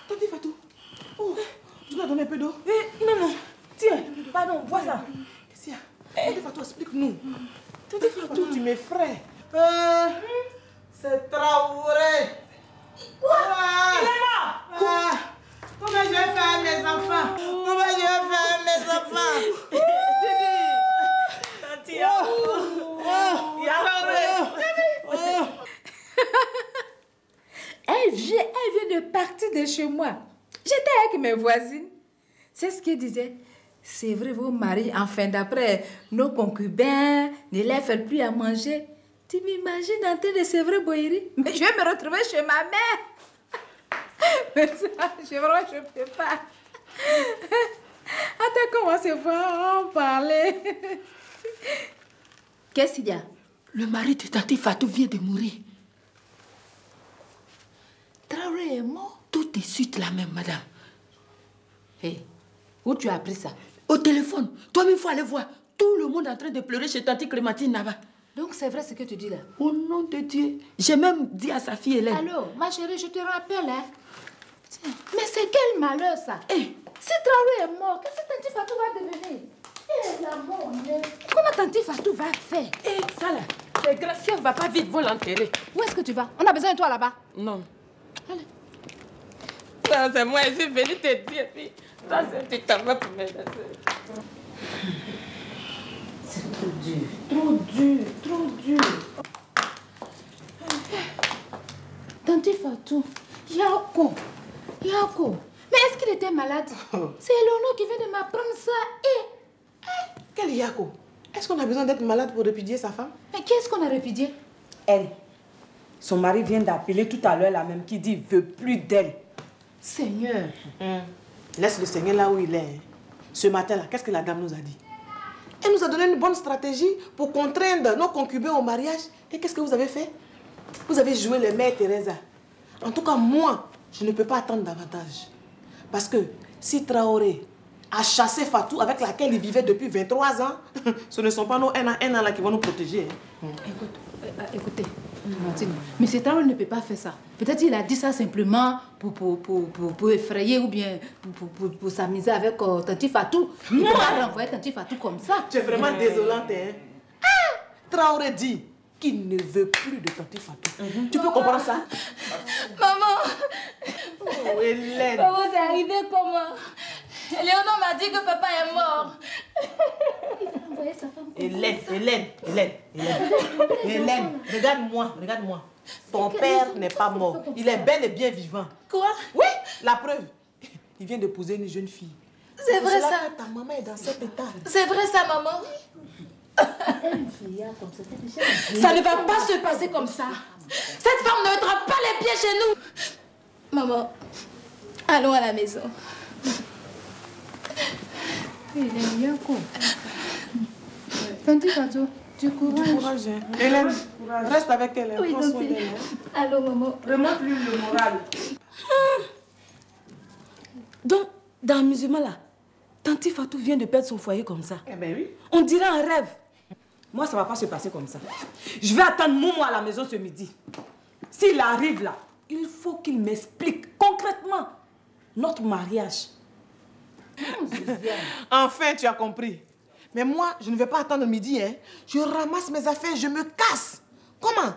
Tati Fatou! Oh, tu m'as donné un peu d'eau? Non. Tiens, pardon, vois ça. Qu'est-ce qu'il y a? Tati Fatou, explique-nous. Tati Fatou, tu m'effraies. C'est Traoré. Quoi? Il est mort? Comment je vais faire mes enfants? Comment je vais faire mes enfants? Tati, Elle vient de partir de chez moi. J'étais avec mes voisines. C'est ce qu'elle disait. C'est vrai, vos maris, enfin d'après nos concubins, ne les font plus à manger. Tu m'imagines en train de sevrer Boïri? Mais je vais me retrouver chez ma mère. Mais ça, je ne peux pas. Attends qu'on va se voir en parler. Qu'est-ce qu'il y a? Le mari de Tati Fatou vient de mourir. Traoré est mort? Tout de suite la même, madame. Hé, où tu as appris ça? Au téléphone. Toi-même, il faut aller voir. Tout le monde est en train de pleurer chez Tati Clémentine là-bas. Donc c'est vrai ce que tu dis là? Au nom de Dieu. J'ai même dit à sa fille Hélène. Allô, ma chérie, je te rappelle, hein? Tiens, mais c'est quel malheur ça? Si Traoré est mort, qu'est-ce que Tanti Fatou va devenir? La mort, comment Tanti Fatou va faire? Ça là, c'est grave. Si on ne va pas vite, vont l'enterrer. Où est-ce que tu vas? On a besoin de toi là-bas. Non. Allez. Ça, c'est moi, je suis venue te dire. Ça, c'est tu t'en vas pour m'aider. C'est trop dur. Trop dur, trop dur. Tanti Fatou, Yako. Mais est-ce qu'il était malade? C'est Eleonore qui vient de m'apprendre ça. Quel Yako? Est-ce qu'on a besoin d'être malade pour répudier sa femme? Mais qu'est-ce qu'on a répudié? Elle. Son mari vient d'appeler tout à l'heure la même qui dit qu'il ne veut plus d'elle. Seigneur. Laisse le Seigneur là où il est. Ce matin-là, qu'est-ce que la dame nous a dit? Elle nous a donné une bonne stratégie pour contraindre nos concubins au mariage. Et qu'est-ce que vous avez fait? Vous avez joué les mères Teresa. En tout cas, moi, je ne peux pas attendre davantage. Parce que si Traoré a chassé Fatou avec laquelle il vivait depuis 23 ans, ce ne sont pas nos un à là qui vont nous protéger. Écoutez, Martine, M. Traoré ne peut pas faire ça. Peut-être qu'il a dit ça simplement pour effrayer ou bien pour s'amuser avec Tanti Fatou. Il ne peut pas renvoyer Tanti Fatou comme ça. Tu es vraiment désolante, hein? Traoré dit qu'il ne veut plus de Tanti Fatou. Tu peux comprendre ça? Maman! Oh, Hélène! Maman, c'est arrivé comment? Léonore m'a dit que papa est mort. Hélène, regarde-moi. Ton père n'est pas mort. Il est bel et bien vivant. Quoi? Oui, la preuve. Il vient d'épouser une jeune fille. C'est vrai ça? Ta maman est dans cet état. C'est vrai ça, maman? Ça ne va pas se passer comme ça. Cette femme ne mettra pas les pieds chez nous. Maman, allons à la maison. Il est bien quoi. Tanti Fatou, du courage. Hélène, reste avec elle. Oui, prends soin d'elle. Allô, maman. Remonte-lui le moral. Donc, dans l'amusement là, Tanti Fatou vient de perdre son foyer comme ça. Eh ben oui. On dirait un rêve. Moi, ça va pas se passer comme ça. Je vais attendre Momo à la maison ce midi. S'il arrive là, il faut qu'il m'explique concrètement notre mariage. Enfin, tu as compris. Mais moi, je ne vais pas attendre le midi. Hein. Je ramasse mes affaires, je me casse. Comment?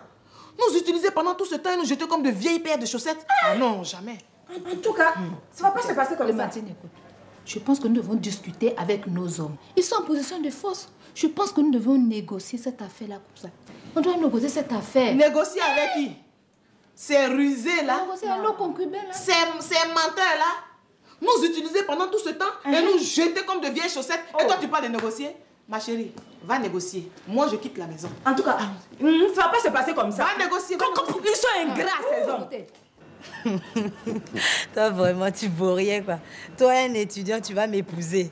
Nous utiliser pendant tout ce temps et nous jeter comme de vieilles paires de chaussettes? Ah non, jamais. En tout cas, ça va pas se passer comme ça. Martine, écoute. Je pense que nous devons discuter avec nos hommes. Ils sont en position de force. Je pense que nous devons négocier cette affaire-là comme ça. On doit négocier cette affaire. Négocier avec qui? Ces rusés là? Négocier avec nos concubins là? Ces menteurs là? Nous utiliser pendant tout ce temps et nous jeter comme de vieilles chaussettes. Et toi, tu parles de négocier? Ma chérie, va négocier. Moi, je quitte la maison. En tout cas, ça va pas se passer comme ça. Va négocier. Ils sont ingrats, ces hommes. Toi, vraiment, tu vaux rien, quoi. Toi, un étudiant, tu vas m'épouser.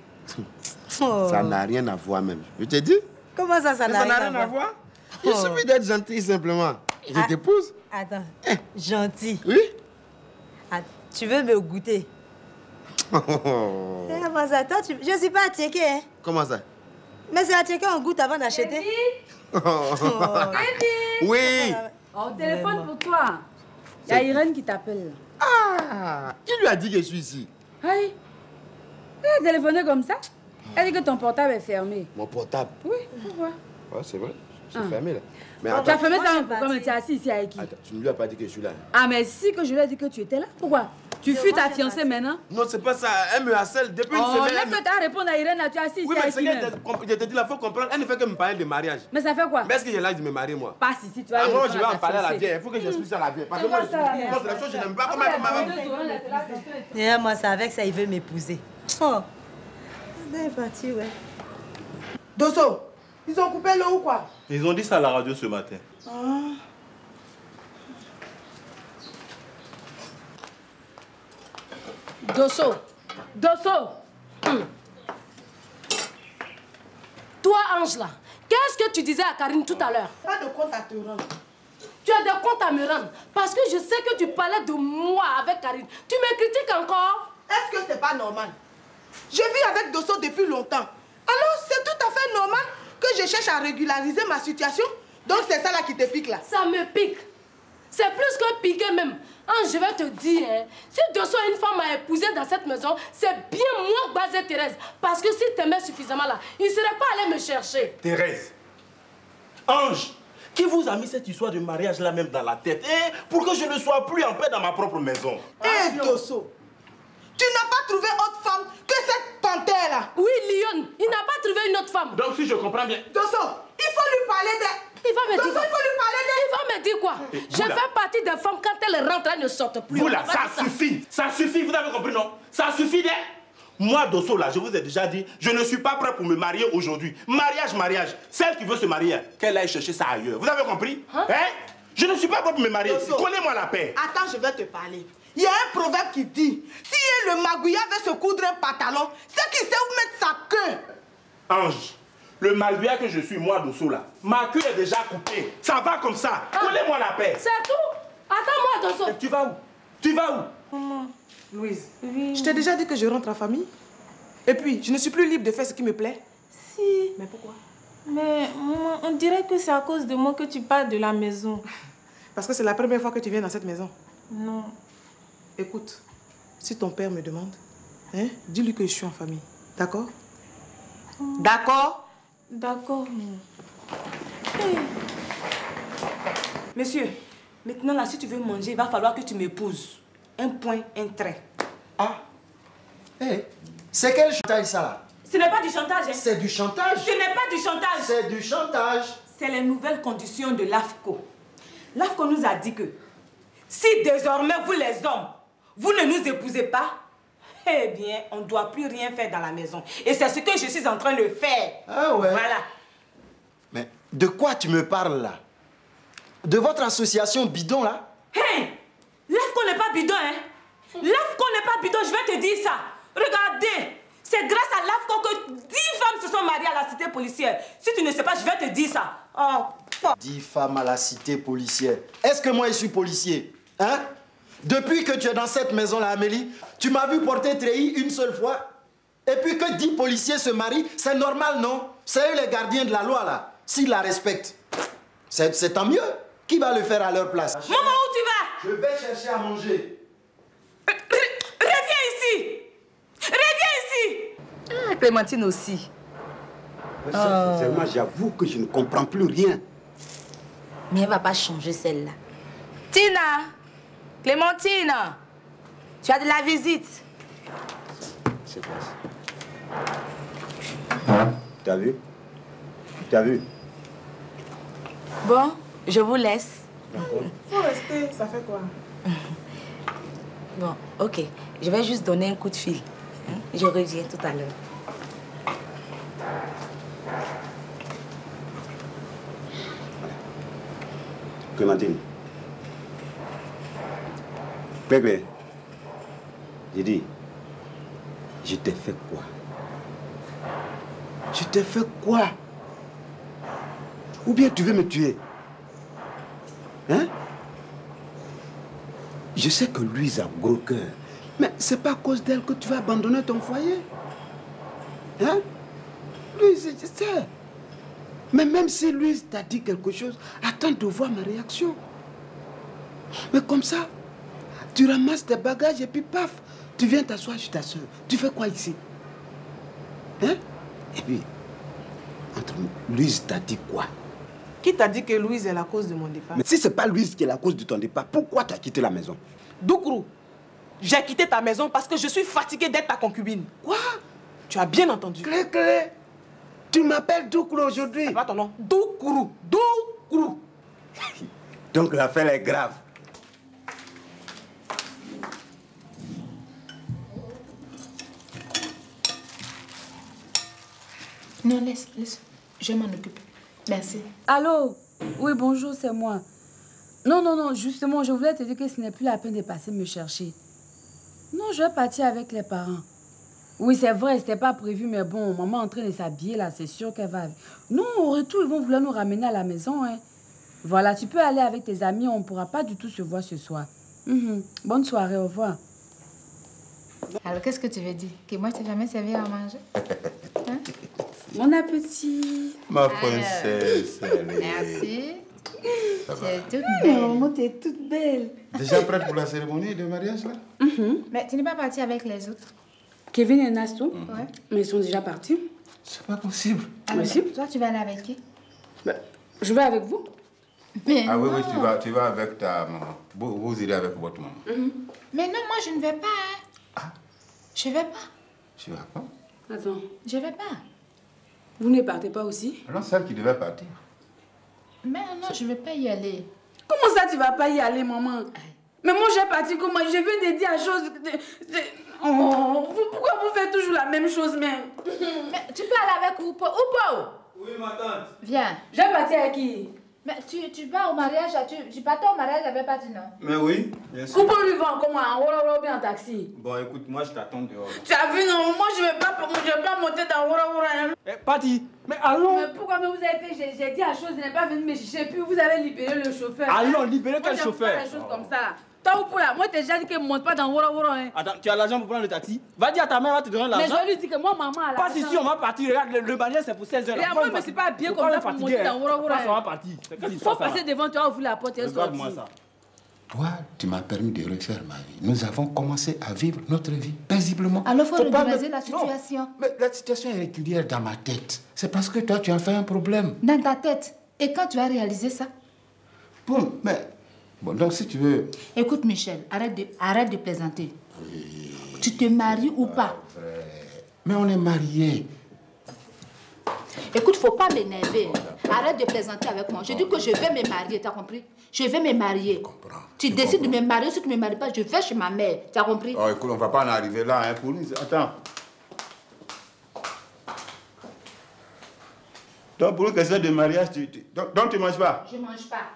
Ça n'a rien à voir même. Je te dis. Comment ça, ça n'a rien à voir? Il suffit d'être gentil simplement. Je t'épouse. Attends, gentil. Oui. Tu veux me goûter? Comment ça? Toi, je ne suis pas attiquée, hein? Comment ça? Mais c'est attiqué, on goûte avant d'acheter. Oui. On téléphone pour toi. Il y a Irène qui t'appelle. Ah, qui lui a dit que je suis ici? Aïe. Elle a téléphoné comme ça. Elle dit que ton portable est fermé. Mon portable? Oui, pourquoi? Ouais, c'est vrai. C'est fermé là. Mais Tu as fermé ça comme tu es assis ici avec qui? Attends, tu ne lui as pas dit que je suis là. Ah, mais si que je lui ai dit que tu étais là. Pourquoi? Tu fuis ta fiancée maintenant? Non, c'est pas ça. Elle me harcèle depuis une semaine. Laisse que tu as répondu à Irène, tu es assis ici Oui, mais avec c'est qui que je te dis là, il faut comprendre. Elle ne fait que me parler de mariage. Mais ça fait quoi? Mais est-ce que j'ai l'âge de me marier, moi? Passe ici, tu vas Ah, moi, je vais en parler à la vieille. Il faut que j'explique ça à la vieille. Parce que moi, c'est la chose que je n'aime pas. Comment Et moi, c'est avec ça, il veut m'épouser. Oh. Elle est partie, ouais. Dosso, ils ont coupé l'eau ou quoi? Ils ont dit ça à la radio ce matin. Dosso. Toi, Ange, là, qu'est-ce que tu disais à Karine tout à l'heure? Pas de compte à te rendre. Tu as des comptes à me rendre. Parce que je sais que tu parlais de moi avec Karine. Tu me critiques encore? Est-ce que c'est pas normal? Je vis avec Dosso depuis longtemps. Alors, c'est tout à fait normal que je cherche à régulariser ma situation. Donc, c'est ça là qui te pique là. Ça me pique. C'est plus que piquer même. Ange, je vais te dire, hein, si Dosso est une femme à épouser dans cette maison, c'est bien moi, Bazé Thérèse. Parce que si t'aimais suffisamment là, il ne serait pas allé me chercher. Thérèse, Ange, qui vous a mis cette histoire de mariage là même dans la tête pour que je ne sois plus en paix dans ma propre maison? Dosso, tu n'as pas trouvé autre femme que cette panthère là? Oui, Lyon, il n'a pas trouvé une autre femme. Donc si je comprends bien... Dosso, il faut lui parler d'elle. Il va me dire quoi? Il faut lui parler d'elle. Il va me dire quoi? Je fais partie des femmes, quand elles rentrent, elles ne sortent plus. Vous là, ça suffit. Ça suffit, vous avez compris, non? Ça suffit d'elle. Moi, Dosso, là, je vous ai déjà dit, je ne suis pas prêt pour me marier aujourd'hui. Mariage. Celle qui veut se marier, qu'elle aille chercher ça ailleurs. Vous avez compris? Hein? Je ne suis pas prêt pour me marier. Connais-moi la paix. Attends, je vais te parler. Il y a un proverbe qui dit, si le magouilla veut se coudre un pantalon, c'est qu'il sait où mettre sa queue. Ange, le malguia que je suis, moi, Dosso, là, ma queue est déjà coupée. Ça va comme ça. Connais-moi la paix. C'est tout. Attends-moi, Dosso. Tu vas où? Tu vas où? Maman, Louise, je t'ai déjà dit que je rentre en famille. Et puis, je ne suis plus libre de faire ce qui me plaît. Si. Mais pourquoi? Mais maman, on dirait que c'est à cause de moi que tu pars de la maison. Parce que c'est la première fois que tu viens dans cette maison. Non. Écoute, si ton père me demande, hein, dis-lui que je suis en famille. D'accord? D'accord? D'accord. Monsieur, maintenant là, si tu veux manger, il va falloir que tu m'épouses. Un point, un trait. Ah, c'est quelle chantaille ça là? Ce n'est pas du chantage. Hein. C'est du chantage. Ce n'est pas du chantage. C'est du chantage. C'est les nouvelles conditions de l'AFCO. L'AFCO nous a dit que si désormais vous les hommes, vous ne nous épousez pas, eh bien, on ne doit plus rien faire dans la maison. Et c'est ce que je suis en train de faire. Ah ouais. Voilà. Mais de quoi tu me parles là? De votre association bidon là? Hé, l'AFCO n'est pas bidon, hein? L'AFCO n'est pas bidon, je vais te dire ça. Regardez, c'est grâce à l'AFCO que 10 femmes se sont mariées à la cité policière. Si tu ne sais pas, je vais te dire ça. Oh, 10 femmes à la cité policière. Est-ce que moi je suis policier? Hein? Depuis que tu es dans cette maison-là, Amélie, tu m'as vu porter treillis une seule fois. Et puis que 10 policiers se marient, c'est normal, non? C'est eux les gardiens de la loi, là. S'ils la respectent, c'est tant mieux. Qui va le faire à leur place? Maman, où tu vas? Je vais chercher à manger. Reviens ici! Reviens ici! Ah, Clémentine aussi. Sincèrement, j'avoue que je ne comprends plus rien. Mais elle ne va pas changer celle-là. Tina! Clémentine! Tu as de la visite. C'est quoi ça? T'as vu? T'as vu? Bon, je vous laisse. Faut rester, ça fait quoi? Bon, ok. Je vais juste donner un coup de fil. Je reviens tout à l'heure. Clémentine. Bébé, j'ai dit, je t'ai fait quoi? Je t'ai fait quoi? Ou bien tu veux me tuer? Hein? Je sais que Louise a gros cœur, mais c'est pas à cause d'elle que tu vas abandonner ton foyer. Hein? Louise, je sais. Mais même si Louise t'a dit quelque chose, attends de voir ma réaction. Mais comme ça, tu ramasses tes bagages et puis paf, tu viens t'asseoir chez ta soeur. Tu fais quoi ici? Hein? Et puis, entre nous, Louise t'a dit quoi? Qui t'a dit que Louise est la cause de mon départ? Mais si c'est pas Louise qui est la cause de ton départ, pourquoi tu as quitté la maison? Doukourou, j'ai quitté ta maison parce que je suis fatiguée d'être ta concubine. Quoi? Tu as bien entendu. Clé. Tu m'appelles Doukourou aujourd'hui? C'est pas ton nom. Doukourou. Doukourou. Donc l'affaire est grave. Non, laisse. Je m'en occupe. Merci. Allô? Oui, bonjour, c'est moi. Non, justement, je voulais te dire que ce n'est plus la peine de passer me chercher. Non, je vais partir avec les parents. Oui, c'est vrai, c'était pas prévu, mais bon, maman est en train de s'habiller là, c'est sûr qu'elle va... Non, au retour, ils vont vouloir nous ramener à la maison, hein. Voilà, tu peux aller avec tes amis, on ne pourra pas du tout se voir ce soir. Bonne soirée, au revoir. Alors, qu'est-ce que tu veux dire? Que moi, je t'ai jamais servi à manger? Hein? Bon appétit. Ma princesse. Merci. Tu es toute belle. Maman, tu es toute belle. Déjà prête pour la cérémonie de mariage, là? Mais tu n'es pas partie avec les autres? Kevin et Nasto? Ouais. Mais ils sont déjà partis. C'est pas possible. Merci. Toi, tu vas aller avec qui? Je vais avec vous. Mais ah oui, non. oui, tu vas avec ta maman. Vous irez avec votre maman. Mais non, moi, je ne vais pas. Hein. Ah. Je vais pas. Tu vas pas? Attends. Je vais pas. Vous ne partez pas aussi? Alors, celle qui devait partir. Mais non, je ne vais pas y aller. Comment ça, tu vas pas y aller, maman? Mais moi, j'ai parti comment? Je viens de dire à chose... Oh, pourquoi vous faites toujours la même chose, même? Mais tu peux aller avec Oupo. Oupo! Oui, ma tante. Viens. J'ai parti avec qui? Mais tu vas au mariage, tu partais au mariage, j'avais pas dit non. Mais oui, bien sûr. Oupo lui vend comment? En bien en taxi? Bon, écoute, moi je t'attends dehors. Tu as vu, non? Moi, je vais pas monter dans Wora. Pati, mais allons. Mais pourquoi vous avez fait? J'ai dit à chose, vous n'êtes pas venu me chercher, puis vous avez libéré le chauffeur. Allons, libérer quel chauffeur? Pas les choses comme ça, là. Toi, Oupo, là, moi, t'ai déjà dit qu'elle ne monte pas dans Wora. Hein. Attends, tu as l'argent pour prendre le taxi? Va dire à ta mère, va te donner l'argent. Mais je lui dis que moi, maman, là. Pas ici, on va partir. Regarde, le mariage, c'est pour 16 heures. Et moi, je me suis pas habillée comme ça pour monter dans Wora. On va partir. Il faut passer devant toi, ouvrir la porte et sortir. Regarde-moi ça. Toi, tu m'as permis de refaire ma vie. Nous avons commencé à vivre notre vie paisiblement. Alors, il faut régulariser la situation. Non, mais la situation est régulière dans ma tête. C'est parce que toi, tu as fait un problème. Dans ta tête. Et quand tu as réalisé ça? Bon, mais... Bon, donc si tu veux... Écoute, Michel, arrête de plaisanter. Oui. Tu te maries ou pas? Mais on est mariés. Écoute, faut pas m'énerver. Arrête de plaisanter avec moi. Je dis que je vais me marier, t'as compris? Je vais me marier. Tu décides de me marier, si tu ne me maries pas, je vais chez ma mère. T'as compris? Oh, écoute, on va pas en arriver là, hein, pour nous. Attends. Donc, pour une question de mariage, donc tu manges pas? Je mange pas.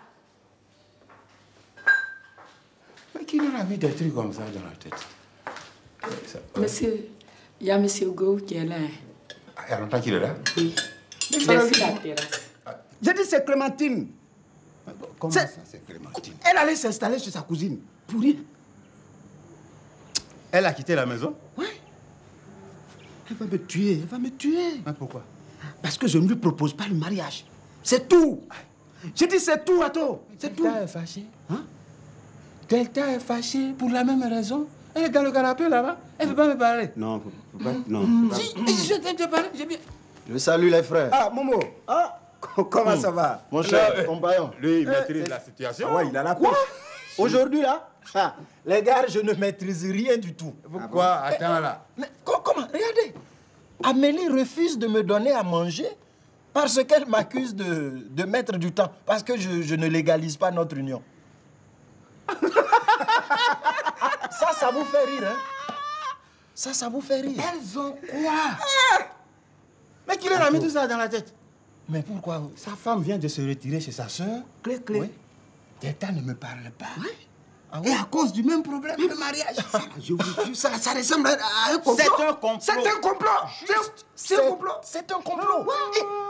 Mais qui leur a mis des trucs comme ça dans la tête? Monsieur, il y a Monsieur Go qui est là. Ah, il y a longtemps qu'il est là? Oui. Il est sur la terrasse. J'ai dit c'est Clémentine. Comment ça, c'est Clémentine? Elle allait s'installer chez sa cousine. Pour rien. Elle a quitté la maison? Oui. Elle va me tuer, elle va me tuer. Mais pourquoi? Parce que je ne lui propose pas le mariage. C'est tout. J'ai dit c'est tout, Ato. C'est tout. Delta est fâchée. Hein? Delta est fâchée pour la même raison. Elle est dans le canapé là-bas. Elle ne veut pas me parler. Non, faut pas, non. Si, je t'ai te parler, j'ai bien. Je salue les frères. Ah, Momo. Ah, comment ça va? Mon cher compagnon. Lui, il maîtrise la situation. Ah ouais, il a la quoi? Aujourd'hui, là, les gars, je ne maîtrise rien du tout. Pourquoi? Attends là. Mais comment? Regardez. Amélie refuse de me donner à manger parce qu'elle m'accuse de mettre du temps. Parce que je ne légalise pas notre union. Ça vous fait rire, hein? Ça vous fait rire. Elles ont quoi? Mais qui leur a mis tout ça dans la tête? Mais pourquoi? Sa femme vient de se retirer chez sa soeur. Clé. Oui. Delta ne me parle pas. Oui. Ah Et à cause du même problème, le mariage. Je vous jure, ça ressemble à un complot. C'est un complot. C'est un complot. C'est un complot. C'est un complot.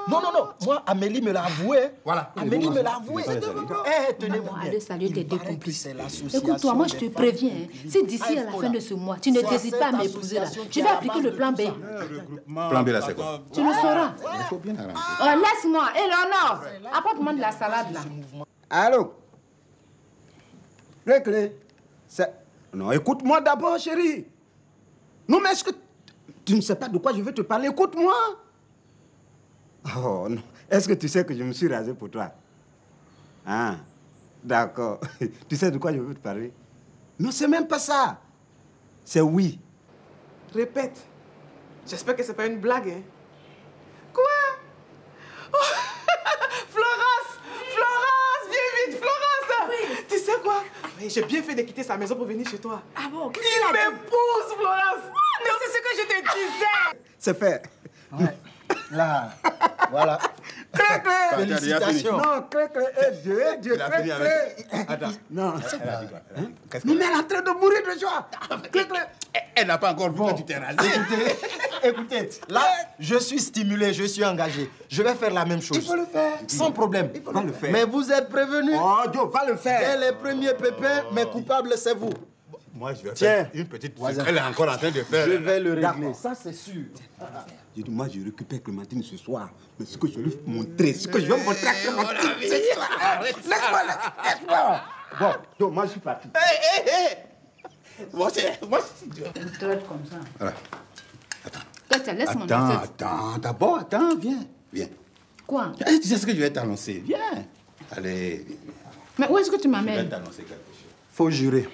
Non. Moi, Amélie me l'a avoué. Voilà. Amélie me l'a avoué. Tenez-vous bien. Allez saluer tes deux complices. L'association. Écoute-toi, moi je te préviens. Si d'ici à la fin de ce mois, tu ne t'hésites pas à m'épouser là, je vais appliquer le plan B. Plan B là, c'est quoi? Tu le sauras. Il faut bien arranger. Oh, laisse-moi. Eleonore, apporte-moi de la salade là. Allô? Clé. Non, écoute-moi d'abord, chérie. Non, mais est-ce que tu ne sais pas de quoi je veux te parler? Écoute-moi. Oh, non. Est-ce que tu sais que je me suis rasé pour toi? Ah, d'accord. Tu sais de quoi je veux te parler? Non, c'est même pas ça. C'est oui. Répète. J'espère que c'est pas une blague, hein. Quoi? Oh, Florence! Viens vite, Florence! Oui. Tu sais quoi? J'ai bien fait de quitter sa maison pour venir chez toi. Ah bon? Il m'épouse, Florence! Mais c'est ce que je te disais! C'est fait. Ouais. Là, voilà. Clé. Félicitations. Non, Clé. Dieu. Il a fini avec... Attends. Non, elle a dit quoi? Mais elle est en train de mourir de joie. Clé. Elle n'a pas encore vu que tu t'es rasé. Écoutez, là, je suis stimulé, je suis engagé. Je vais faire la même chose. Il faut le faire. Sans problème. Il faut le faire. Mais vous êtes prévenus. Oh, Dieu, va le faire. Dès les premiers pépins, mes coupables, c'est vous. Moi, je vais Tiens. faire une petite... Elle est encore en train de faire. Je vais le régler. D'accord. Ça, c'est sûr. J'ai dit, moi, je récupère Clémentine ce soir. Mais ce que je lui montrer, ce que je vais montrer à Clémentine ce soir. Laisse-moi. Bon, donc, moi, je suis parti. Moi, c'est... Tu me traites comme ça. Voilà. Laisse-moi. Attends, d'abord, attends, viens. Quoi? Tu sais ce que je vais t'annoncer? Viens. Allez. Mais où est-ce que tu Je vais m'amènes? t'annoncer quelque chose. Faut jurer.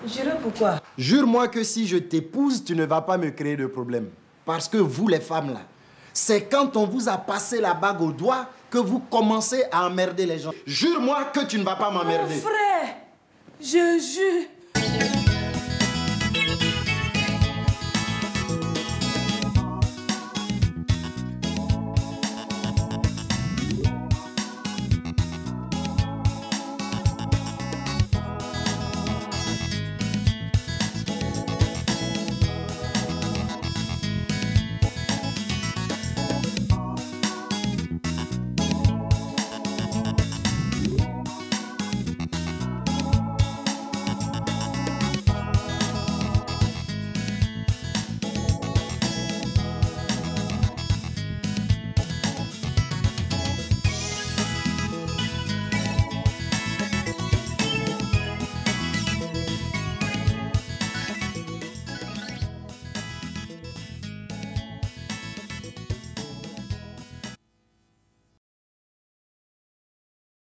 Jurer pourquoi? Jure-moi que si je t'épouse, tu ne vas pas me créer de problème. Parce que vous, les femmes, là, c'est quand on vous a passé la bague au doigt que vous commencez à emmerder les gens. Jure-moi que tu ne vas pas m'emmerder. Mon frère, je jure